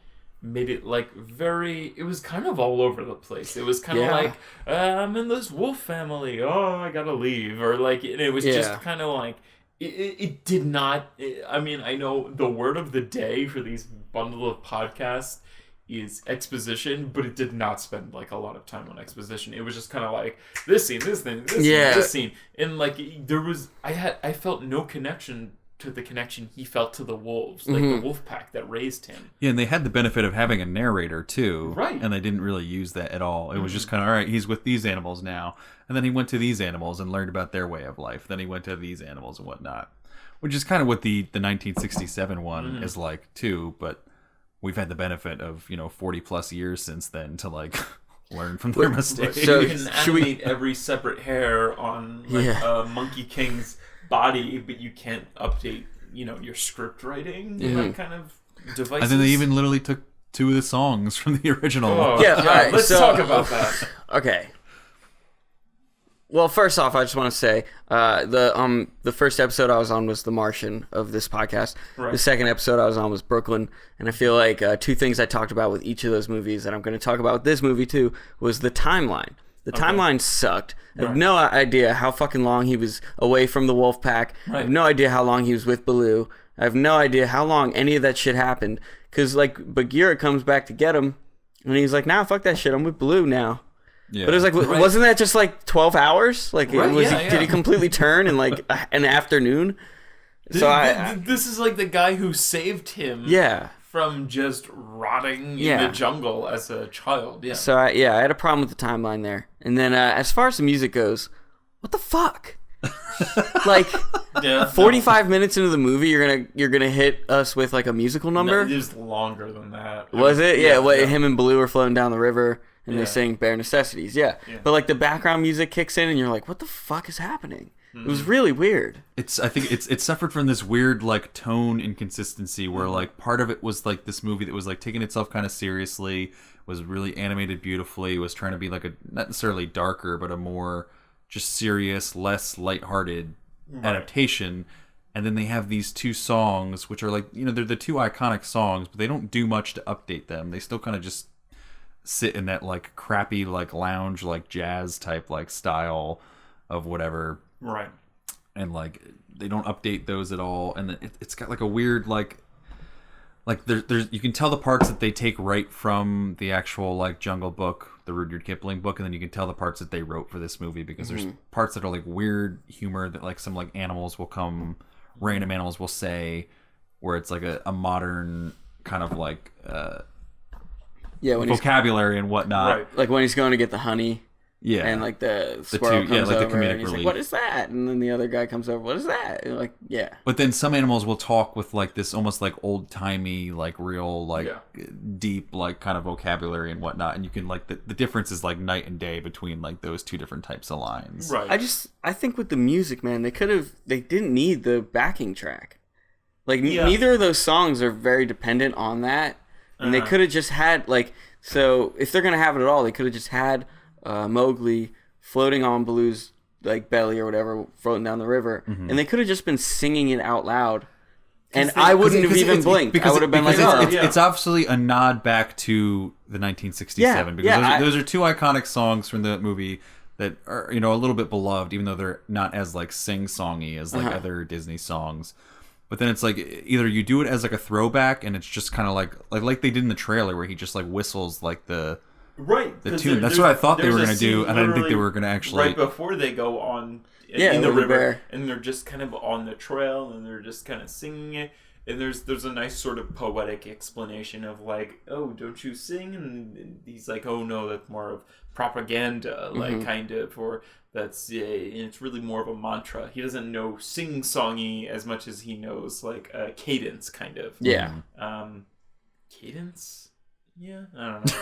made it like it was kind of all over the place. It was kind of like, I'm in this wolf family, I gotta leave, or like, and it was just kind of like, it did not, I mean, I know the word of the day for these bundle of podcasts is exposition, but it did not spend like a lot of time on exposition. It was just kind of like this scene, this thing, this scene, and like I felt no connection to the connection he felt to the wolves, like the wolf pack that raised him. Yeah, and they had the benefit of having a narrator too, right? And they didn't really use that at all. It was just kind of, all right, he's with these animals now, and then he went to these animals and learned about their way of life. Then he went to these animals and whatnot, which is kind of what the 1967 one is like too. But we've had the benefit of 40 plus years since then to like learn from their mistakes. So you can animate every separate hair on like Monkey King's body, but you can't update your script writing that kind of devices. I think they even literally took 2 of the songs from the original. All right, let's talk about that. Okay. Well, first off, I just want to say the first episode I was on was The Martian of this podcast. Right. The second episode I was on was Brooklyn, and I feel like 2 things I talked about with each of those movies that I'm going to talk about with this movie too was the timeline. The timeline sucked. I have no idea how fucking long he was away from the wolf pack. I have no idea how long he was with Baloo. I have no idea how long any of that shit happened. Because, like, Bagheera comes back to get him, and he's like, nah, fuck that shit. I'm with Baloo now. Yeah. But it was like, wasn't that just like 12 hours? Like, did he completely turn in like an afternoon? This is like the guy who saved him. Yeah. From just rotting in the jungle as a child. Yeah. So I had a problem with the timeline there. And then as far as the music goes, what the fuck? Like 45 minutes into the movie, you're gonna hit us with like a musical number. No, it was longer than that. Was it? Yeah. Him and Baloo are floating down the river and they sing Bare Necessities. Yeah. But like the background music kicks in and you're like, what the fuck is happening? It was really weird. I think it suffered from this weird like tone inconsistency where like part of it was like this movie that was like taking itself kind of seriously, was really animated beautifully, was trying to be like a not necessarily darker but a more just serious, less lighthearted adaptation. And then they have these 2 songs which are like they're the 2 iconic songs, but they don't do much to update them. They still kind of just sit in that like crappy like lounge like jazz type like style of whatever, Right. and like they don't update those at all, and it's got like a weird like there's you can tell the parts that they take right from the actual like Jungle Book, the Rudyard Kipling book, and then you can tell the parts that they wrote for this movie, because there's parts that are like weird humor that like some like animals will come, random animals will say, where it's like a modern kind of like when vocabulary and whatnot. Right. like when he's going to get the honey. Yeah, And like the squirrel comes like the over comedic and he's relief. like, "What is that?" And then the other guy comes over, "What is that?" And like, yeah. But then some animals will talk with like this almost like old timey, like real, like deep, like kind of vocabulary and whatnot. And you can like the difference is like night and day between like those two different types of lines. Right. I think with the music, man, they didn't need the backing track. Like neither of those songs are very dependent on that, and they could have just had like, so if they're gonna have it at all, they could have just had Mowgli floating on Baloo's like belly or whatever, floating down the river, and they could have just been singing it out loud, and I wouldn't have even blinked. I would have been like, it's obviously a nod back to the 1967 because those are two iconic songs from the movie that are, you know, a little bit beloved, even though they're not as like sing-songy as like other Disney songs. But then it's like either you do it as like a throwback, and it's just kind of like they did in the trailer where he just like whistles like the tune. That's what I thought they were going to do, and I didn't think they were going to actually. Right before they go on in the river, bear. And they're just kind of on the trail, and they're just kind of singing it. And there's a nice sort of poetic explanation of like, oh, don't you sing? And he's like, oh no, that's more of propaganda, like kind of, or that's and it's really more of a mantra. He doesn't know sing-songy as much as he knows like a cadence, kind of. Yeah. Cadence. Yeah, I don't know.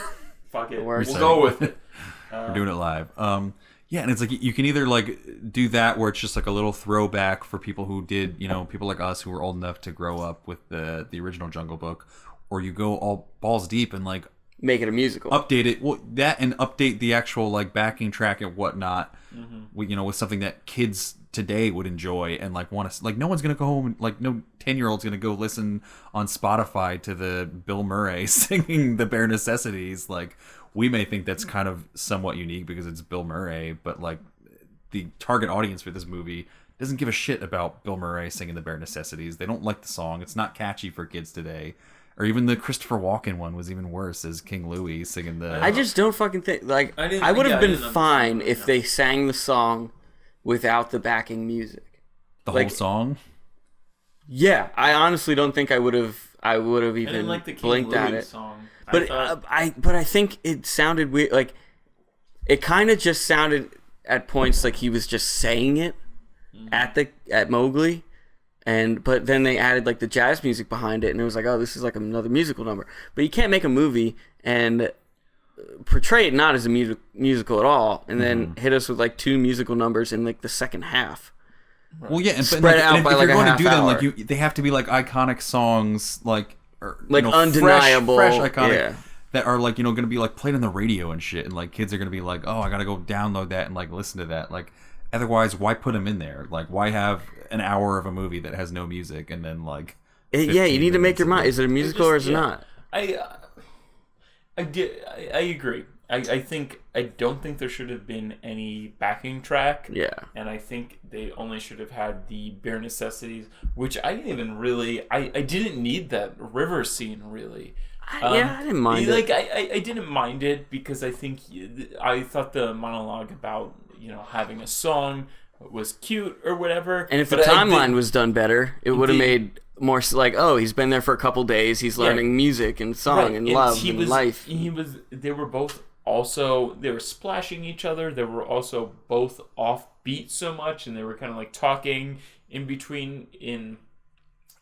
Fuck it. We'll We'll go with it. We're doing it live. Yeah, and it's like you can either like do that where it's just like a little throwback for people who did, you know, people like us who were old enough to grow up with the original Jungle Book, or you go all balls deep and like make it a musical, update it. Well, that and update the actual like backing track and whatnot. With, you know, with something that kids today would enjoy and like want to, like no one's gonna go home and like no 10-year-old's gonna go listen on Spotify to the Bill Murray singing the bare necessities. Like we may think that's kind of somewhat unique because it's Bill Murray, but like the target audience for this movie doesn't give a shit about Bill Murray singing the bare necessities. They don't like the song. It's not catchy for kids today. Or even the Christopher Walken one was even worse, as King Louie singing the... I just don't fucking think... Like, I would have been fine if they sang the song without the backing music. The whole song? Yeah, I honestly don't think I would have even like the King blinked Louie at it. Song. But I think it sounded weird. Like, it kind of just sounded at points like he was just saying it at Mowgli. But then they added like the jazz music behind it, and it was like, oh, this is like another musical number. But you can't make a movie and portray it not as a musical at all, and then hit us with like two musical numbers in like the second half. Right. Well, yeah, and spread out and by if like you're a going half to do hour. them, like they have to be like iconic songs, like undeniable, fresh iconic. That are like, you know, going to be like played on the radio and shit, and like kids are going to be like, oh, I got to go download that and like listen to that. Like, otherwise, why put them in there? Like, why have an hour of a movie that has no music and then like... Yeah, you need to make your mind. Is it a musical or is it not? I agree. I don't think there should have been any backing track. Yeah. And I think they only should have had the bare necessities, which I didn't even really... I didn't need that river scene, really. I didn't mind it. Like, I didn't mind it because I thought the monologue about, you know, having a song was cute or whatever. And if the timeline was done better, it would have made more like, oh, he's been there for a couple days, he's learning music and song and love and life. They were both also, they were splashing each other. They were also both offbeat so much, and they were kind of like talking in between. In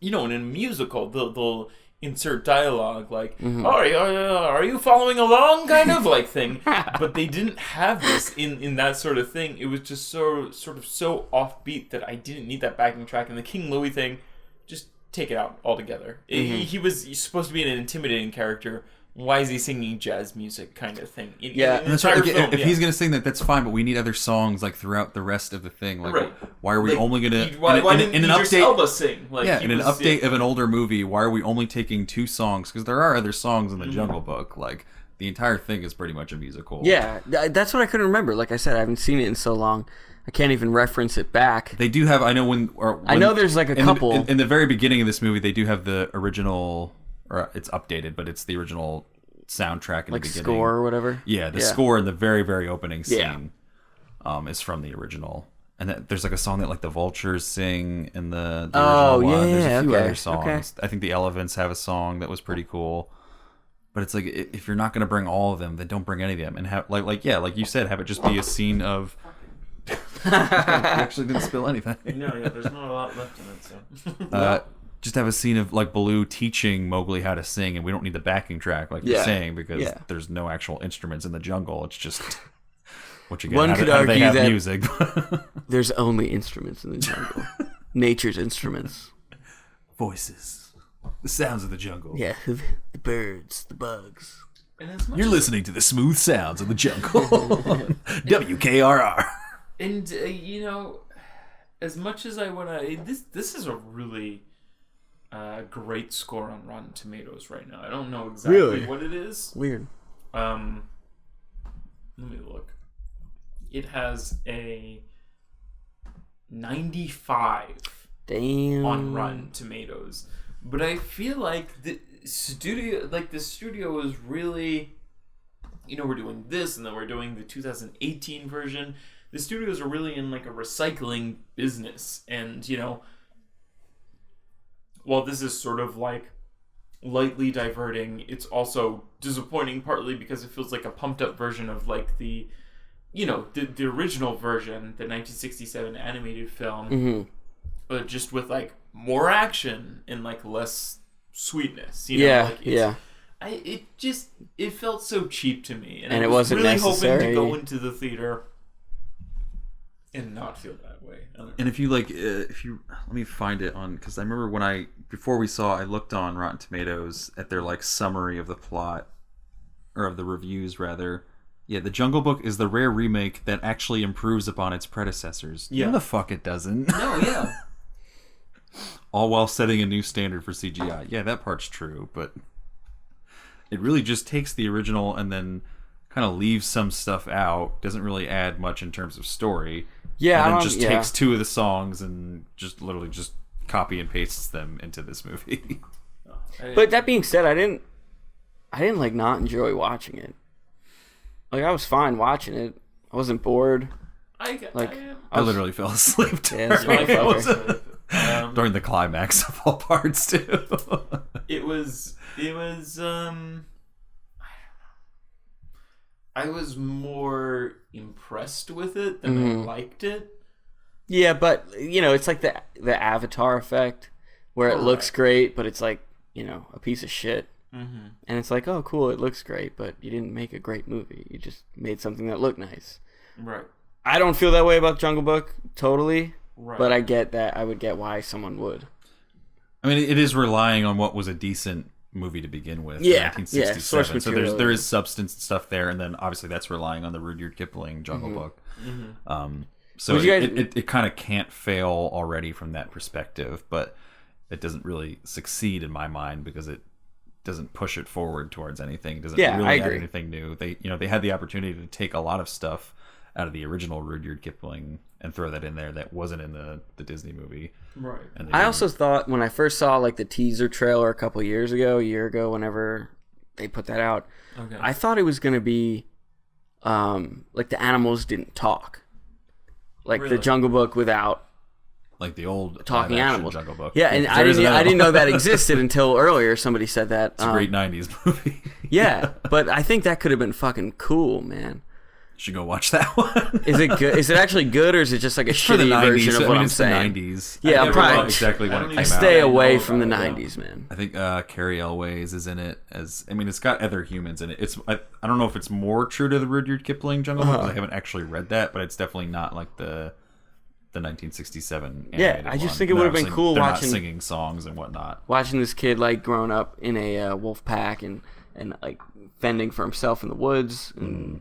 a musical, they'll insert dialogue like, oh, are you following along, kind of like thing. But they didn't have this in that sort of thing. It was just so offbeat that I didn't need that backing track. And the King Louie thing, just take it out altogether. He's supposed to be an intimidating character. Why is he singing jazz music, kind of thing? And that's right. If he's gonna sing that, that's fine. But we need other songs like throughout the rest of the thing. Like, why are we only gonna? Why didn't Idris Elba sing? Like, in an update of an older movie, why are we only taking two songs? Because there are other songs in the Jungle Book. Like, the entire thing is pretty much a musical. Yeah, that's what I couldn't remember. Like I said, I haven't seen it in so long. I can't even reference it back. They do have. I know I know there's like a couple in the very beginning of this movie. They do have the original, or it's updated, but it's the original soundtrack in like the beginning. score or whatever. Yeah, the score in the very, very opening scene is from the original. And there's like a song that like the Vultures sing in the original one. There's a few other songs. Okay. I think the Elephants have a song that was pretty cool. But it's like, if you're not going to bring all of them, then don't bring any of them. And have like you said, have it just be a scene of... You actually didn't spill anything. No, there's not a lot left in it, so... Just have a scene of like Baloo teaching Mowgli how to sing, and we don't need the backing track like you're saying, because there's no actual instruments in the jungle. It's just what you get. One could argue have that music. There's only instruments in the jungle. Nature's instruments. Voices. The sounds of the jungle. Yeah, the birds, the bugs. You're listening to the smooth sounds of the jungle. WKRR. And as much as I want to, this is a really great score on Rotten Tomatoes right now. I don't know exactly what it is. Weird. Let me look. It has a 95 on Rotten Tomatoes. But I feel like the studio is really, we're doing this, and then we're doing the 2018 version. The studios are really in like a recycling business, and while this is sort of like lightly diverting, it's also disappointing, partly because it feels like a pumped up version of like the original version, the 1967 animated film, but just with like more action and like less sweetness. It felt so cheap to me, and I it was wasn't really necessary. hoping to go into the theater and not feel that way. And if you let me find it on, because I remember before we saw, I looked on Rotten Tomatoes at their like summary of the plot, or of the reviews rather. Yeah, The Jungle Book is the rare remake that actually improves upon its predecessors. Yeah. No, the fuck it doesn't. No, yeah. All while setting a new standard for CGI. Yeah, that part's true, but it really just takes the original and then kind of leaves some stuff out. Doesn't really add much in terms of story. Yeah, and then just takes two of the songs and just literally just copy and pastes them into this movie. But that being said, I didn't like not enjoy watching it. Like, I was fine watching it. I wasn't bored. I literally fell asleep during the climax of all parts too. It was I was more impressed with it than I liked it. Yeah, but it's like the Avatar effect, where it looks great, but it's like a piece of shit. Mm-hmm. And it's like, oh, cool, it looks great, but you didn't make a great movie. You just made something that looked nice. Right. I don't feel that way about Jungle Book, totally. Right. But I get that. I would get why someone would. I mean, it is relying on what was a decent movie to begin with. Yeah, 1967. So there is substance and stuff there, and then obviously that's relying on the Rudyard Kipling Jungle Book. Mm-hmm. So it kind of can't fail already from that perspective, but it doesn't really succeed in my mind because it doesn't push it forward towards anything. It doesn't really add anything new. They had the opportunity to take a lot of stuff out of the original Rudyard Kipling and throw that in there that wasn't in the Disney movie. Right. I also thought when I first saw like the teaser trailer a year ago, whenever they put that out, I thought it was going to be like the animals didn't talk. Like the Jungle Book without like the old talking animals. Jungle Book. Yeah, and I didn't know that existed until earlier. Somebody said that. It's a great 90s movie. Yeah, but I think that could have been fucking cool, man. Should go watch that one. Is it good? Is it actually good, or is it just like a shitty version of what I'm saying? The 90s. Yeah, I'm probably exactly when it came out. I stay away from the 90s, man. I think Carrie Elways is in it it's got other humans in it. I don't know if it's more true to the Rudyard Kipling Jungle Book, because I haven't actually read that, but it's definitely not like the 1967 animated I just one. think it would have been cool they're watching not singing songs and whatnot. Watching this kid like growing up in a wolf pack and like fending for himself in the woods and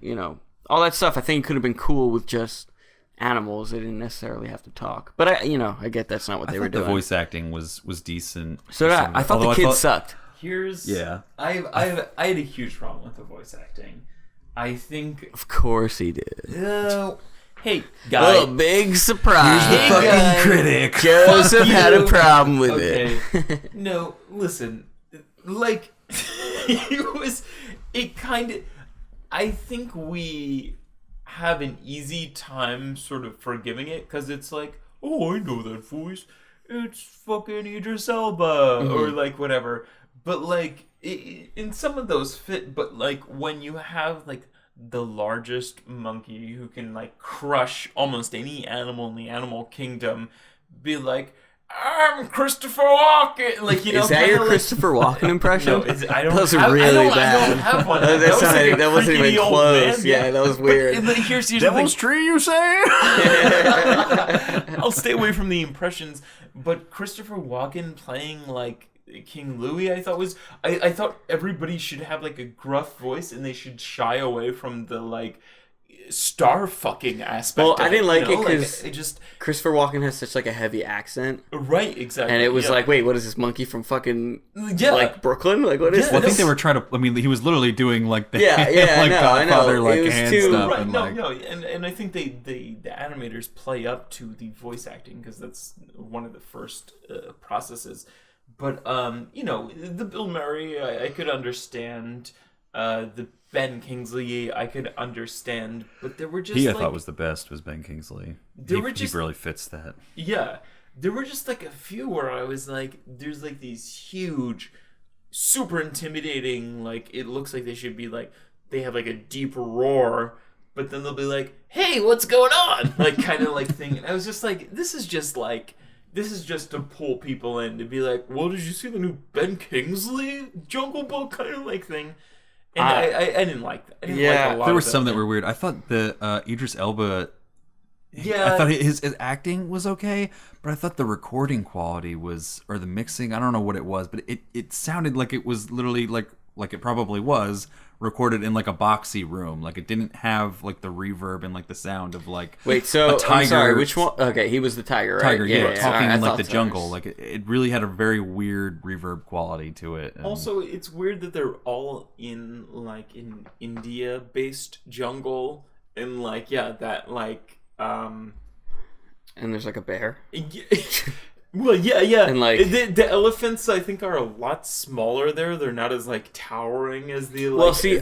all that stuff. I think it could have been cool with just animals. They didn't necessarily have to talk. But I get that's not what they were doing. The voice acting was decent. So I thought the kid sucked. I had a huge problem with the voice acting. I think, of course he did. Hey, guy. Oh, big surprise. Here's the fucking critic. Joseph had a problem with it. No, listen. Like, I think we have an easy time sort of forgiving it because it's like, oh, I know that voice. It's fucking Idris Elba or like whatever. But like, in some of those fit, but like when you have like the largest monkey who can like crush almost any animal in the animal kingdom, be like, I'm Christopher Walken. Like, you know, is that your Christopher Walken impression? No, I don't. That was have, really I bad. don't have one. That wasn't even close. Yeah, that was weird. But here's the Devil's thing. Tree, you say? I'll stay away from the impressions. But Christopher Walken playing like King Louis, I thought everybody should have like a gruff voice, and they should shy away from the like star fucking aspect. Well, I didn't like it because it just Christopher Walken has such like a heavy accent, right, exactly, and it was like, wait, what is this monkey from fucking like Brooklyn? Like, what is this? Well, I think they were trying to. I mean, he was literally doing like the like Godfather like was hand too, stuff. Right, and no, like, no, and I think the animators play up to the voice acting because that's one of the first processes. But you know, the Bill Murray I could understand. The Ben Kingsley I could understand, but there were just I thought was the best was Ben Kingsley. He really fits that. Yeah, there were just like a few where I was like, there's like these huge, super intimidating, like it looks like they should be like they have like a deep roar, but then they'll be like, hey, what's going on? Like kind of like thing. And I was just like, this is just to pull people in to be like, well, did you see the new Ben Kingsley Jungle Book kind of like thing? And I didn't like that. I didn't like a lot there were of some that were weird. I thought the Idris Elba. Yeah, I thought his acting was okay, but I thought the recording quality was, or the mixing, I don't know what it was, but it sounded like it was literally like it probably was recorded in like a boxy room. Like it didn't have like the reverb and like the sound of like wait. So a tiger. I'm sorry, which one? Okay, he was the tiger, right? Tiger, yeah, talking right, in like the jungle. Like it really had a very weird reverb quality to it. And also, it's weird that they're all in like in India-based jungle, and like that like and there's like a bear. Well, yeah. And like the elephants, I think, are a lot smaller there. They're not as like towering as the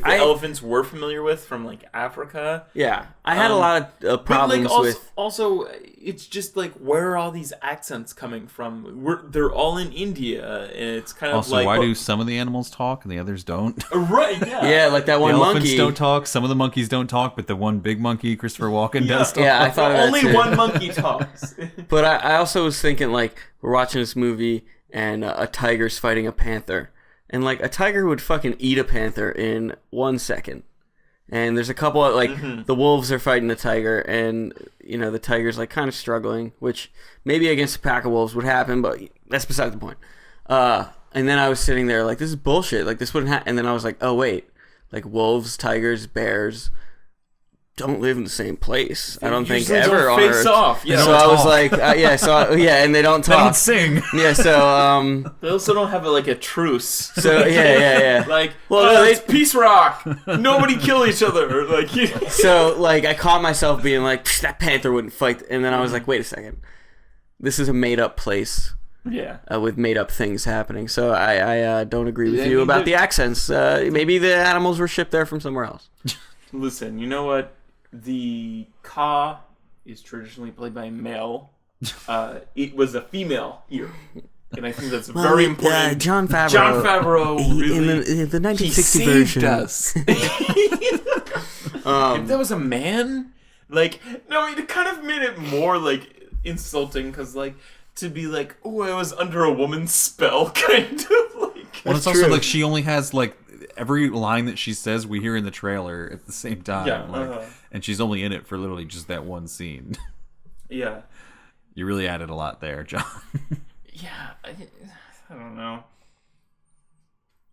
elephants we're familiar with from like Africa. Yeah, I had a lot of problems but, like, with. Also, it's just like, where are all these accents coming from? They're all in India, and it's kind of also, like, why do some of the animals talk and the others don't? Right? Yeah. Yeah, like that one the monkey. Elephants don't talk. Some of the monkeys don't talk, but the one big monkey, Christopher Walken, does talk. Yeah, I thought only one monkey talks. But I also was thinking, like, we're watching this movie and a tiger's fighting a panther. And, like, a tiger would fucking eat a panther in 1 second. And there's a couple of, like, the wolves are fighting the tiger, and, you know, the tiger's, like, kind of struggling, which maybe against a pack of wolves would happen, but that's beside the point. And then I was sitting there, like, this is bullshit. Like, this wouldn't happen. And then I was like, oh, wait. Like, wolves, tigers, bears don't live in the same place. I don't think ever on Earth. Off. Yeah, so I was like, and they don't talk. They don't sing. Yeah, so they also don't have a truce. So yeah. Like, well, it's peace rock. Nobody kill each other. Like, so like I caught myself being like, that panther wouldn't fight, and then I was like, wait a second, this is a made up place. Yeah. With made up things happening. So I don't agree with you about the accents. Maybe the animals were shipped there from somewhere else. Listen, you know what? The ka is traditionally played by a male. It was a female here. And I think that's very important. Jon Favreau really, in the 1960 he version. Us. If that was a man, like, no, it kind of made it more like insulting because like to be like, oh, I was under a woman's spell, kind of like. Well, it's also like she only has like every line that she says we hear in the trailer at the same time. Yeah, and she's only in it for literally just that one scene. Yeah. You really added a lot there, John. Yeah, I don't know.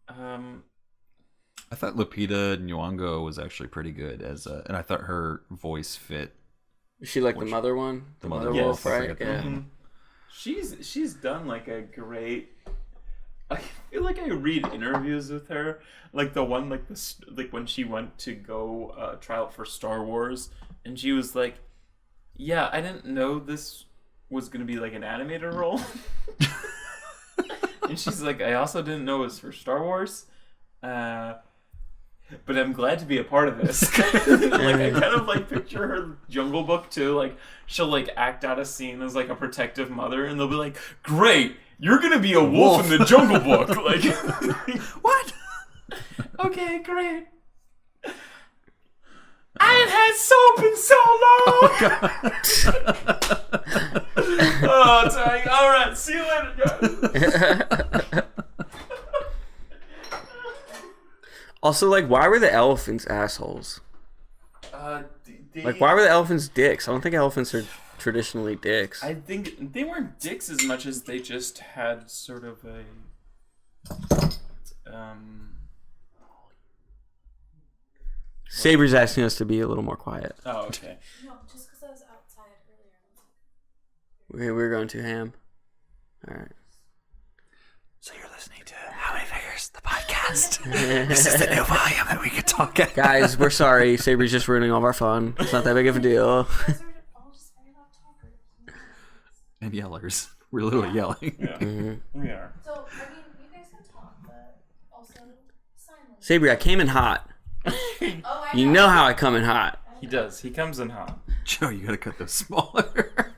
I thought Lupita Nyong'o was actually pretty good and I thought her voice fit. Is she like the mother one? The mother wolf, yes, right? Yeah. She's done like a great I feel like I read interviews with her, like the one like this like when she went to go try out for Star Wars, and she was like, "Yeah, I didn't know this was gonna be like an animated role," and she's like, "I also didn't know it was for Star Wars, but I'm glad to be a part of this." Like I kind of like picture her Jungle Book too. Like she'll like act out a scene as like a protective mother, and they'll be like, "Great, you're gonna be a wolf in the Jungle Book." Like what? Okay, great. I ain't had soap in so long. Oh, it's like, all right, see you later, guys. Also, like, why were the elephants assholes? Like, why were the elephants dicks? I don't think elephants are traditionally dicks. I think they weren't dicks as much as they just had sort of a Saber's asking us to be a little more quiet. Oh, okay. No, just because I was outside earlier. We're going to ham. All right. So you're listening to How Many Figures, the podcast. This is the new volume that we can talk at. Guys, we're sorry. Saber's just ruining all of our fun. It's not that big of a deal. You guys are all just very loud talkers. And yellers. We're literally yelling. Yeah, we are. So, I mean, you guys can talk, but also silence. Saber, I came in hot. Oh, I You know how I come in hot. He does. He comes in hot. Joe, you gotta cut those smaller.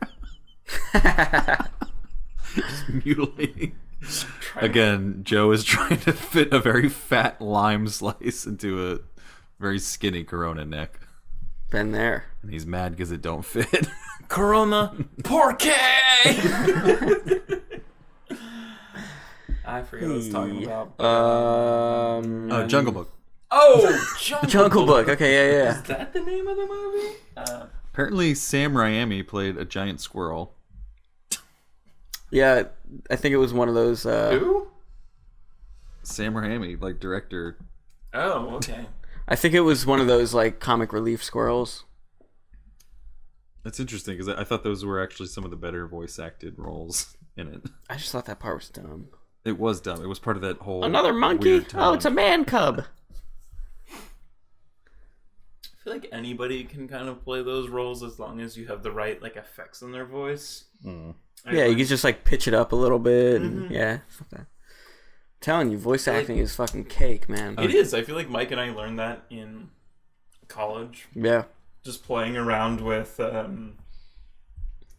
Just mutilating. Again, Joe is trying to fit a very fat lime slice into a very skinny Corona neck. Been there. And he's mad because it don't fit. Corona Porque! I forget what I was talking about. Jungle Book. Oh, Jungle Book. Okay, yeah. Is that the name of the movie? Apparently, Sam Raimi played a giant squirrel. Yeah, I think it was one of those. Who? Sam Raimi, like director. Oh, okay. I think it was one of those like comic relief squirrels. That's interesting because I thought those were actually some of the better voice acted roles in it. I just thought that part was dumb. It was dumb. It was part of that whole Another monkey? weird Oh, it's a man cub. I feel like anybody can kind of play those roles as long as you have the right like effects in their voice. Yeah, you can just like pitch it up a little bit. And, yeah, fuck that. Telling you, voice acting is fucking cake, man. It is. I feel like Mike and I learned that in college. Yeah. Just playing around with,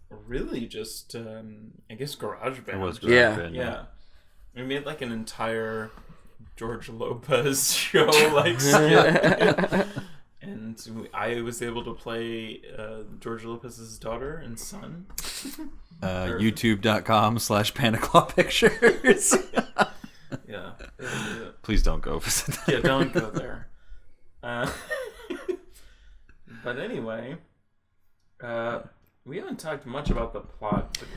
really just, I guess, GarageBand. It was Yeah. GarageBand, Yeah. We made like an entire George Lopez show, like, skit. And I was able to play George Lopez's daughter and son. YouTube.com/PanicLawPictures. Yeah. Please don't go visit that. Yeah, don't go there. But anyway, we haven't talked much about the plot, but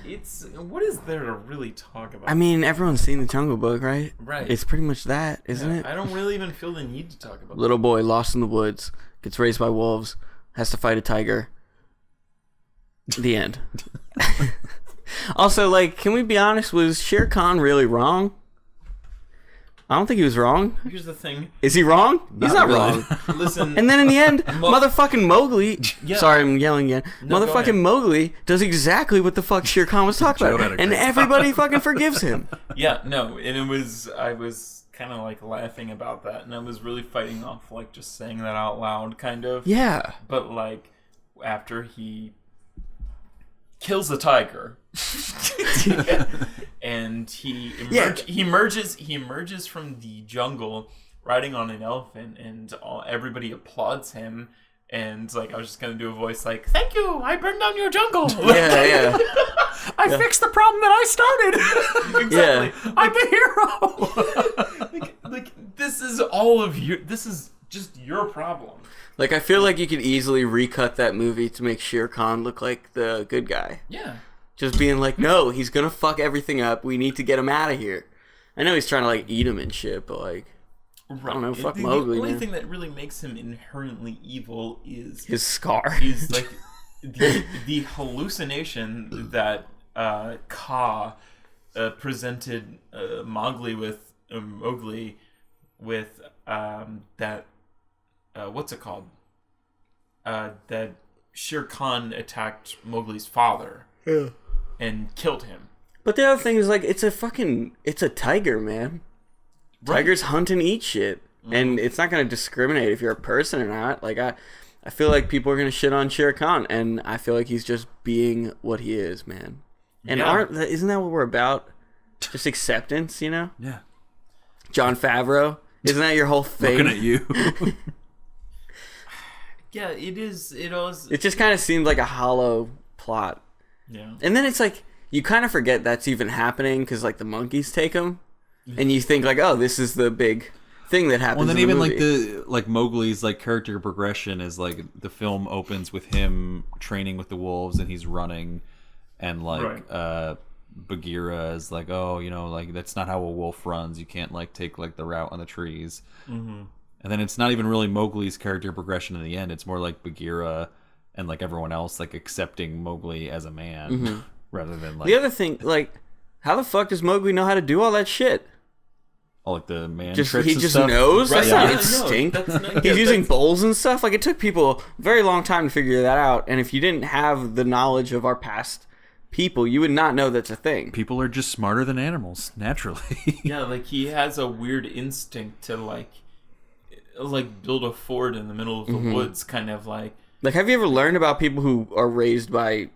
what is there to really talk about? I mean, everyone's seen the Jungle Book, right? Right. It's pretty much that, isn't it? I don't really even feel the need to talk about Little boy lost in the woods, gets raised by wolves, has to fight a tiger. The end. Also, like, can we be honest? Was Shere Khan really wrong? I don't think he was wrong. Here's the thing. Is he wrong? He's not really. wrong. Listen. And then in the end, motherfucking Mowgli. Yeah. Sorry, I'm yelling again. No, go ahead. Motherfucking Mowgli does exactly what the fuck Shere Khan was talking Joe about, had a and great everybody fucking forgives him. Yeah, no, and I was kind of like laughing about that, and I was really fighting off like just saying that out loud, kind of. Yeah. But like after he kills the tiger, and he emerges from the jungle riding on an elephant, and everybody applauds him. And like I was just gonna do a voice like, "Thank you, I burned down your jungle." Yeah. I fixed the problem that I started. Exactly. Yeah. I'm the hero. like this is all of you. This is just your problem. Like, I feel like you could easily recut that movie to make Shere Khan look like the good guy. Yeah. Just being like, no, he's gonna fuck everything up. We need to get him out of here. I know he's trying to like eat him and shit, but like, Right. I don't know, fuck the Mowgli, only man. thing that really makes him inherently evil is his scar. like the hallucination that Ka presented Mowgli with that what's it called? That Shere Khan attacked Mowgli's father and killed him. But the other thing is, like, it's a tiger, man. Right. Tigers hunt and eat shit. And it's not going to discriminate if you're a person or not. Like, I feel like people are going to shit on Shere Khan, and I feel like he's just being what he is, man. And isn't that what we're about? Just acceptance, you know? Yeah. Jon Favreau, isn't that your whole thing? Looking at you. Yeah, it is. It just kind of seemed like a hollow plot. Yeah. And then it's like, you kind of forget that's even happening because, like, the monkeys take him. And you think, like, oh, this is the big thing that happens. Well, then in the even movie. like Mowgli's like character progression is like the film opens with him training with the wolves and he's running, and like Bagheera is like, oh, you know, like that's not how a wolf runs. You can't like take like the route on the trees. Mm-hmm. And then it's not even really Mowgli's character progression in the end. It's more like Bagheera and like everyone else like accepting Mowgli as a man rather than like the other thing, like, how the fuck does Mowgli know how to do all that shit? all like the man Just tricks he and just stuff. knows. Right, That's yeah. not No, instinct. that's not- He's yeah, using that's- bowls and stuff. Like, it took people a very long time to figure that out. And if you didn't have the knowledge of our past people, you would not know that's a thing. People are just smarter than animals naturally. Yeah, like he has a weird instinct to like build a fort in the middle of the woods, kind of like. Like, have you ever learned about people who are raised by,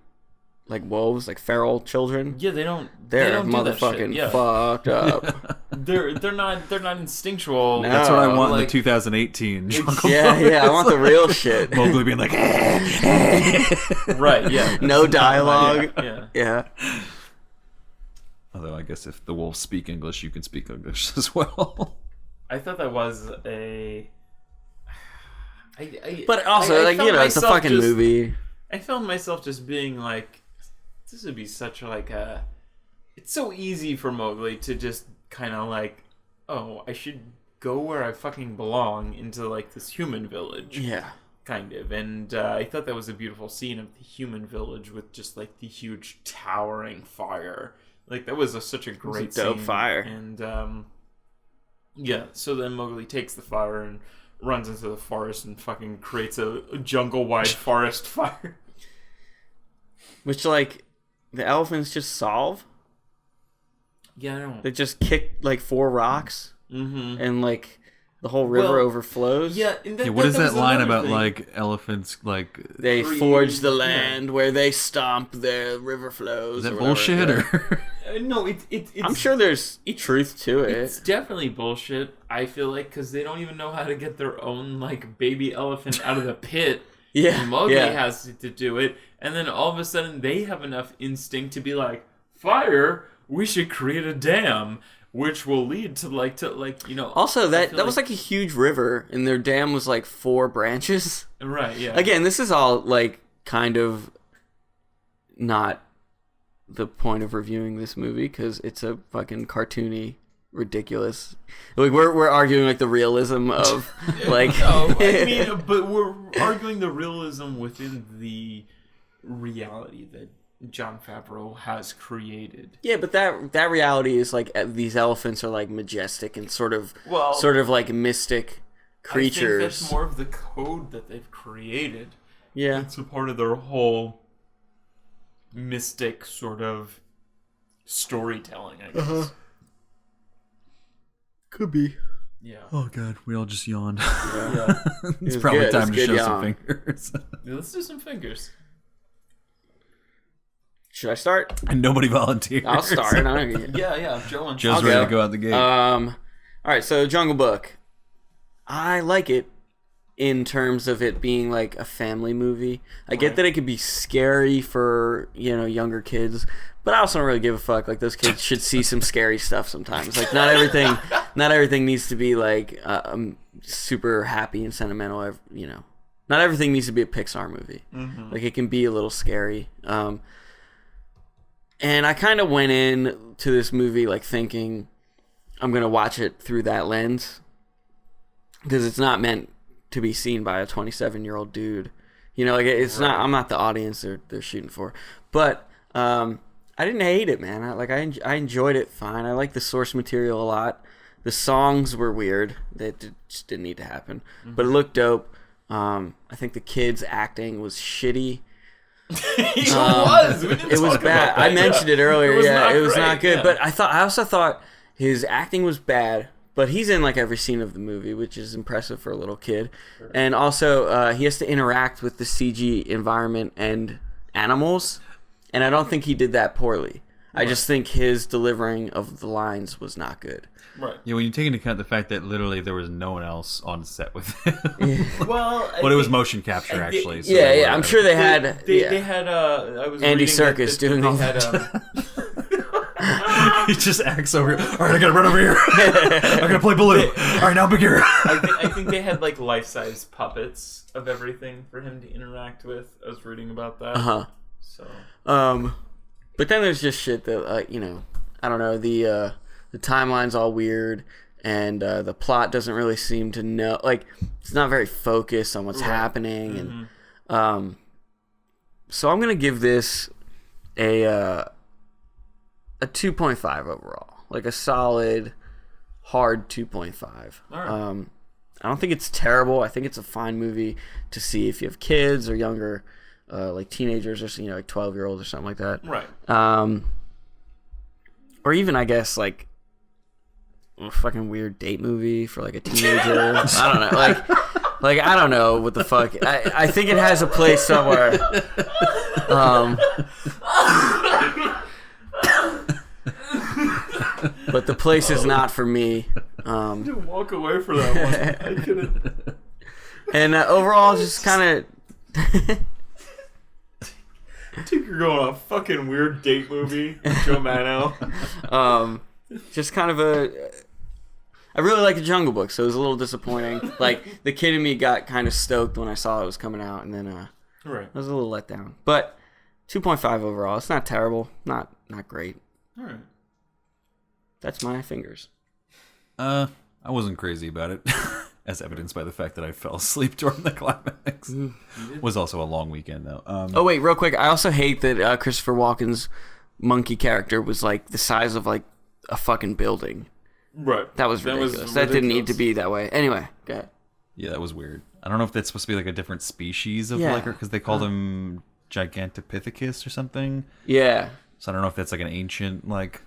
like, wolves, like feral children? Yeah, they don't. They're they don't do that motherfucking shit. Yeah. fucked up. They're not instinctual. No. That's what I want in like- the 2018 Jungle Yeah, Book. yeah, I want the real shit. Mowgli being like, Right. Yeah. No dialogue. Yeah. Yeah. although I guess if the wolves speak English, you can speak English as well. I thought that was a. But also, I like, you found know, it's a myself fucking just- movie. I found myself just being like, this would be such like a. It's so easy for Mowgli to just kind of like, oh, I should go where I fucking belong into like this human village. Yeah. Kind of. And I thought that was a beautiful scene of the human village with just like the huge towering fire. Like that was such a great dope scene. fire. And yeah, so then Mowgli takes the fire and runs into the forest and fucking creates a jungle-wide forest fire. Which, like, the elephants just solve. Yeah, I don't. They just kick, like, 4 rocks. Mm-hmm. And, like, the whole river Well, overflows. Yeah, and Yeah, what is that was line another about thing. like elephants like They Free- forge the yeah. land where they stomp, their river flows. is that or whatever, bullshit yeah. or No, it's. I'm sure there's truth to It's it. definitely bullshit. I feel like because they don't even know how to get their own like baby elephant out of the pit. Yeah, And Mowgli yeah. has to do it, and then all of a sudden they have enough instinct to be like, fire. We should create a dam, which will lead to like you know. Also, I that feel was like a huge river, and their dam was like 4 branches. right. Yeah. Again, this is all like kind of not the point of reviewing this movie because it's a fucking cartoony, ridiculous. Like we're arguing like the realism of like. No, I mean, but we're arguing the realism within the reality that Jon Favreau has created. Yeah, but that reality is like these elephants are like majestic and sort of Well, like mystic I creatures. think that's more of the code that they've created. Yeah. It's a part of their whole mystic sort of storytelling, I guess. Could be. Yeah. oh god, we all just yawned. Yeah. It's was probably good. time It's to good show some yawn. fingers. Let's do some fingers. Should I start? And nobody volunteers. I'll start. I don't Yeah, Joe and Joe's I'll ready go. to go out the gate. All right, so Jungle Book. I like it in terms of it being like a family movie. I get Right. that it could be scary for, you know, younger kids, but I also don't really give a fuck. Like those kids should see some scary stuff sometimes. Like not everything needs to be like super happy and sentimental, you know. Not everything needs to be a Pixar movie. Mm-hmm. Like it can be a little scary. And I kind of went in to this movie like thinking I'm going to watch it through that lens because it's not meant to be seen by a 27-year-old dude. You know, like it's not I'm not the audience they're shooting for. But I didn't hate it, man. I enjoyed it fine. I like the source material a lot. The songs were weird. Just didn't need to happen. But it looked dope. I think the kids' acting was shitty. It was bad. I mentioned it earlier. It was not good. Yeah. But I also thought his acting was bad. But he's in like every scene of the movie, which is impressive for a little kid. Sure. And also, he has to interact with the CG environment and animals, and I don't think he did that poorly. Right. I just think his delivering of the lines was not good. Right. Yeah, when you take into account the fact that literally there was no one else on set with him. Well, but it was motion capture actually. So yeah, I'm sure they had. They had. I was Andy Serkis doing all that. He just acts over. All right, I gotta run over here. I'm gonna play Baloo. All right, now Bagheera. I think they had like life-size puppets of everything for him to interact with. I was reading about that. So. But then there's just shit that I don't know. The timeline's all weird, and the plot doesn't really seem to know. Like, it's not very focused on what's happening, and so I'm gonna give this a 2.5 overall, like a solid, hard 2.5. Right. I don't think it's terrible. I think it's a fine movie to see if you have kids or younger, like teenagers or like 12-year-olds or something like that. Right. Or even, I guess, like a fucking weird date movie for like a teenager. I don't know. Like I don't know what the fuck. I think it has a place somewhere. But the place is not for me. I didn't walk away for that one. I couldn't. And overall, just kind of. I think you're going on a fucking weird date movie with Joe Manno. Just kind of I really like the Jungle Book, so it was a little disappointing. Like, the kid in me got kind of stoked when I saw it was coming out, and then right. I was a little let down. But 2.5 overall. It's not terrible. Not great. All right. That's my fingers. I wasn't crazy about it, as evidenced by the fact that I fell asleep during the climax. Was also a long weekend, though. Oh, wait, real quick. I also hate that Christopher Walken's monkey character was, like, the size of, like, a fucking building. Right. That was ridiculous. That didn't need to be that way. Anyway, go ahead. Yeah, that was weird. I don't know if that's supposed to be, like, a different species of, like, because they called him Gigantopithecus or something. Yeah. So I don't know if that's, like, an ancient, like...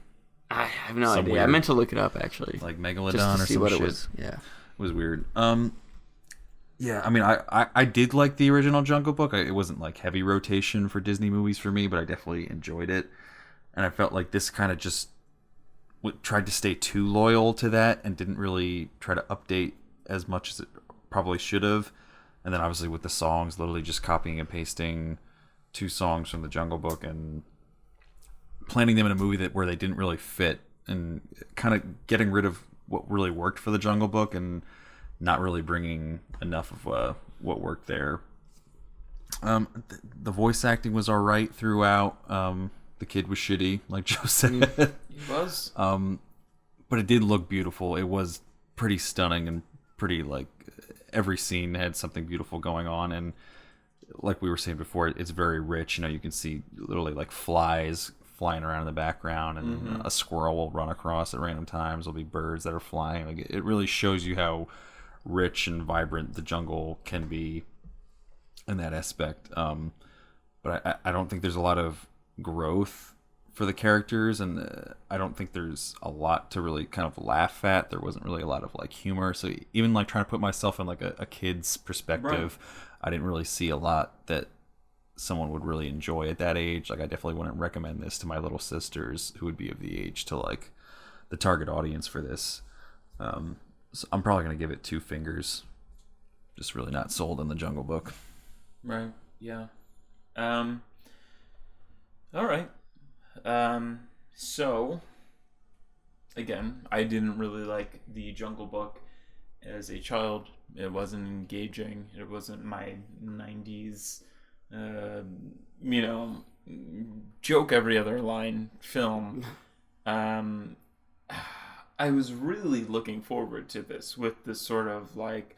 I have no idea. Weird, I meant to look it up, actually. Like Megalodon just to or see some what shit. It was. Yeah. It was weird. Yeah, I mean, I did like the original Jungle Book. It wasn't like heavy rotation for Disney movies for me, but I definitely enjoyed it. And I felt like this kind of just tried to stay too loyal to that and didn't really try to update as much as it probably should have. And then obviously with the songs, literally just copying and pasting 2 songs from the Jungle Book and planting them in a movie where they didn't really fit, and kind of getting rid of what really worked for the Jungle Book and not really bringing enough of what worked there. The voice acting was all right throughout. The kid was shitty, like Joe said. He was. But it did look beautiful. It was pretty stunning and pretty, like, every scene had something beautiful going on. And like we were saying before, it's very rich. You can see literally like flies flying around in the background, and a squirrel will run across at random times. There'll be birds that are flying. Like, it really shows you how rich and vibrant the jungle can be in that aspect. But I don't think there's a lot of growth for the characters, and I don't think there's a lot to really kind of laugh at. There wasn't really a lot of like humor. So even like trying to put myself in like a kid's perspective, right. I didn't really see a lot that someone would really enjoy at that age. Like, I definitely wouldn't recommend this to my little sisters who would be of the age to like the target audience for this. So I'm probably gonna give it 2 fingers. Just really not sold on the Jungle Book. Right. Yeah. All right. So again, I didn't really like the Jungle Book as a child. It wasn't engaging. It wasn't my 90s joke every other line film. I was really looking forward to this with this sort of like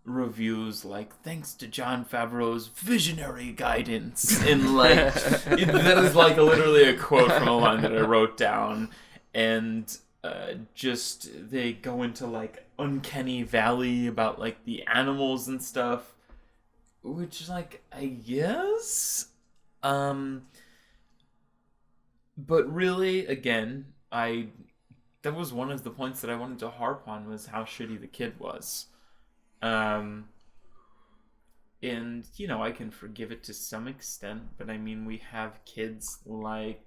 reviews like, thanks to Jon Favreau's visionary guidance, and like that is like literally a quote from a line that I wrote down, and just they go into like uncanny valley about like the animals and stuff, which like I guess, but really again that was one of the points that I wanted to harp on, was how shitty the kid was. And, you know, I can forgive it to some extent, but I mean, we have kids like,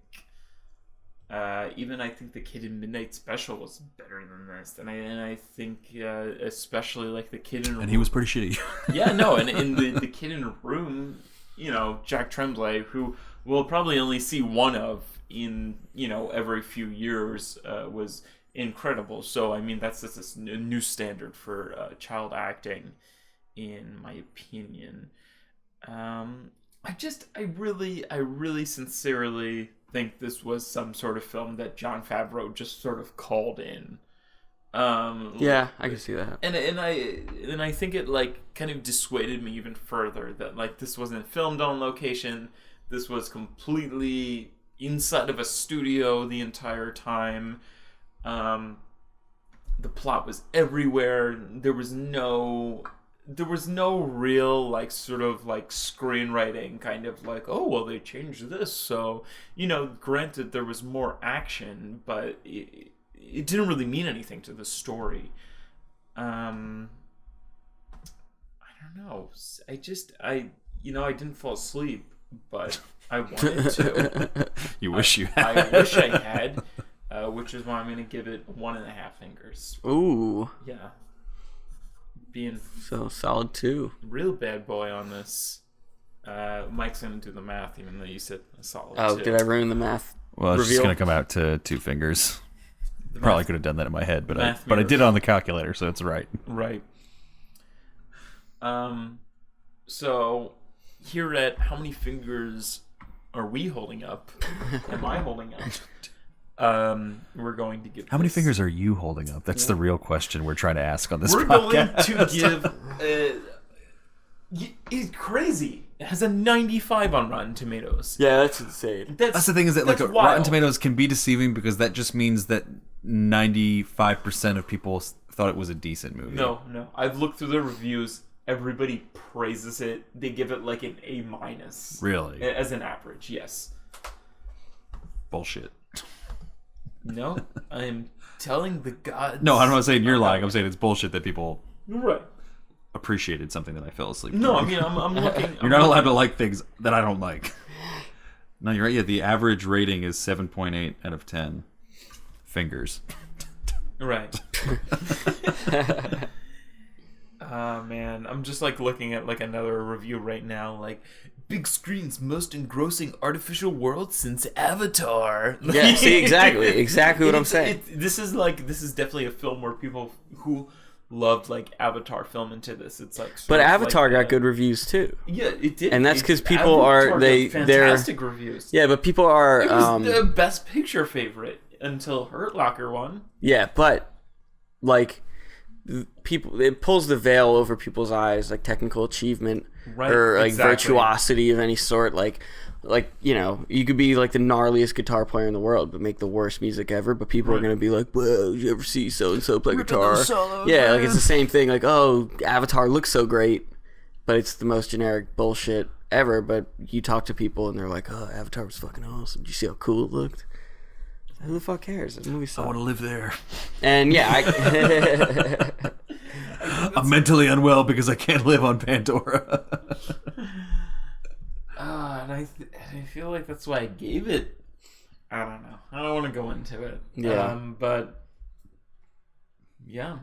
even I think the kid in Midnight Special was better than this. And I think, especially like the kid in... And he was pretty shitty. Yeah, no, and in the kid in Room, you know, Jack Tremblay, who we'll probably only see one of in, you know, every few years, was incredible. So I mean, that's just a new standard for child acting, in my opinion. I really sincerely think this was some sort of film that Jon Favreau just sort of called in. Yeah, I can see that. And I think it like kind of dissuaded me even further that like this wasn't filmed on location. This was completely inside of a studio the entire time. The plot was everywhere. There was no real like sort of like screenwriting kind of like, oh well, they changed this, so you know, granted there was more action, but it didn't really mean anything to the story. I don't know. I didn't fall asleep, but I wanted to. You wish you had. I wish I had. Which is why I'm going to give it 1.5 fingers. Ooh. Yeah. Being so solid 2. Real bad boy on this. Mike's going to do the math, even though you said a solid 2. Oh, did I ruin the math? Well, it's reveal? just going to come out to 2 fingers. Probably could have done that in my head, but I did it on the calculator, so it's right. Right. So here at how many fingers are we holding up? Am I holding up? We're going to give. How many fingers are you holding up? That's the real question we're trying to ask on this We're podcast. going to give. It's crazy. It has a 95 on Rotten Tomatoes. Yeah, that's insane. That's the thing, is that like wild. Rotten Tomatoes can be deceiving, because that just means that 95% of people thought it was a decent movie. No. I've looked through the reviews. Everybody praises it. They give it like an A-. Really? As an average, yes. Bullshit. No, I'm telling the gods. No, I'm not saying you're lying. I'm saying it's bullshit that people right. appreciated something that I fell asleep No, during. I mean, I'm looking. You're not allowed to like things that I don't like. No, you're right. Yeah, the average rating is 7.8 out of 10 fingers. Right. Man, I'm just like looking at like another review right now, like big screen's most engrossing artificial world since Avatar. Yeah, see, exactly what I'm saying. This is definitely a film where people who loved like Avatar film into this. It's like, but Avatar got good reviews too. Yeah, it did, and that's because people Avatar they're fantastic reviews. Yeah, but people are. It was the best picture favorite until Hurt Locker won. Yeah, but like. People, it pulls the veil over people's eyes, like technical achievement, right, or like exactly. virtuosity of any sort. Like you know, you could be like the gnarliest guitar player in the world, but make the worst music ever. But people are gonna be like, "Whoa, did you ever see so and so play guitar?" Yeah, like it's the same thing. Like, oh, Avatar looks so great, but it's the most generic bullshit ever. But you talk to people and they're like, "Oh, Avatar was fucking awesome. Did you see how cool it looked?" Who the fuck cares? This movie sucks. I want to live there. And yeah, I'm mentally unwell because I can't live on Pandora. And I feel like that's why I gave it. I don't know. I don't want to go into it. Yeah. But yeah.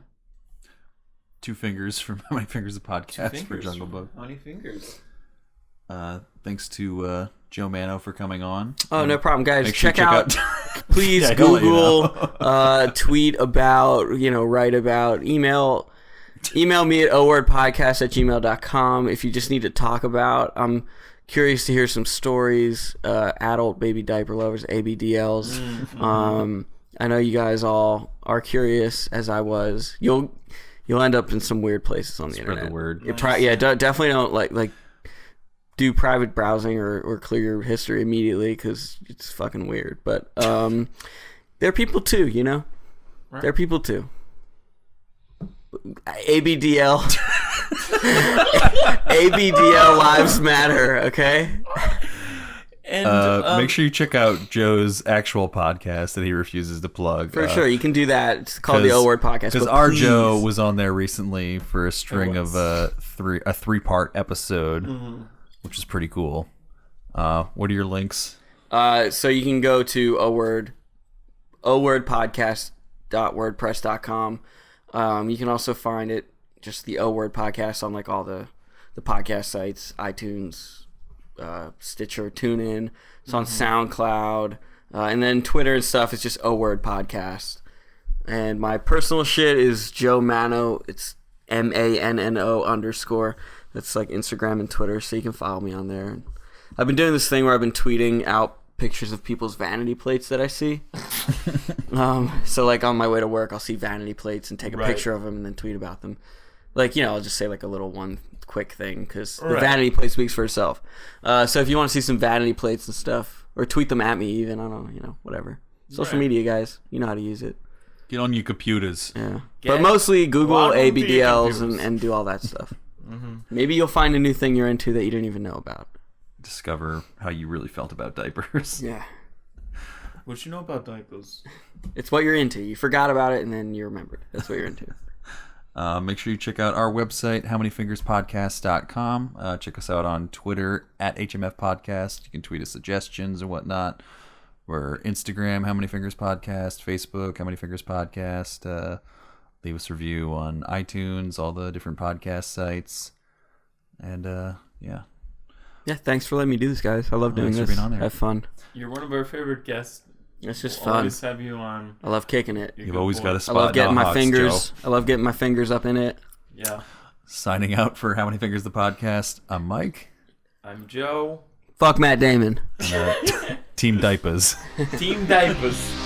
2 fingers from How Many Fingers, a podcast for Jungle Book. How many fingers? Thanks to Joe Manno for coming on. Oh, no problem, guys. Check out. Please Yeah, Google, tweet about, write about, email me at owordpodcast@gmail.com if you just need to talk about. I'm curious to hear some stories, adult baby diaper lovers, ABDLs. I know you guys all are curious, as I was. You'll you'll end up in some weird places on the Spread internet. the word. Definitely don't like do private browsing or clear your history immediately because it's fucking weird. But there are people too, you know. Right. There are people too. ABDL. ABDL lives matter, okay? And make sure you check out Joe's actual podcast that he refuses to plug. For sure, you can do that. It's called the O Word Podcast. Because our Joe was on there recently for a string of a 3-part episode, which is pretty cool. What are your links? So you can go to owordpodcast.wordpress.com. You can also find it, just the O Word Podcast, on like all the podcast sites, iTunes, Stitcher, TuneIn. It's on SoundCloud, and then Twitter and stuff. It's just O Word Podcast. And my personal shit is Joe Manno. It's MANNO_. That's like Instagram and Twitter, so you can follow me on there. I've been doing this thing where I've been tweeting out pictures of people's vanity plates that I see. So like on my way to work, I'll see vanity plates and take a picture of them and then tweet about them. Like, you know, I'll just say like a little one quick thing because the vanity plate speaks for itself. So if you want to see some vanity plates and stuff, or tweet them at me even, I don't know, you know, whatever. Social media, guys, you know how to use it. Get on your computers. Yeah, but mostly Google ABDLs and do all that stuff. Maybe you'll find a new thing you're into that you didn't even know about. Discover how you really felt about diapers. Yeah. What you know about diapers? It's what you're into. You forgot about it and then you remembered. That's what you're into. Make sure you check out our website, howmanyfingerspodcast.com. Check us out on Twitter at HMF Podcast. You can tweet us suggestions and whatnot. We're Instagram, How Many Fingers Podcast, Facebook, How Many Fingers Podcast. Leave us a review on iTunes, all the different podcast sites. And yeah. Yeah, thanks for letting me do this, guys. I love doing this. Being on there. Have fun. You're one of our favorite guests. It's just We'll fun. always have you on. I love kicking it. You've always got a I spot. love getting my fingers. Joe. I love getting my fingers up in it. Yeah. Signing out for How Many Fingers the Podcast. I'm Mike. I'm Joe. Fuck Matt Damon. And, Team Diapers. Team Diapers.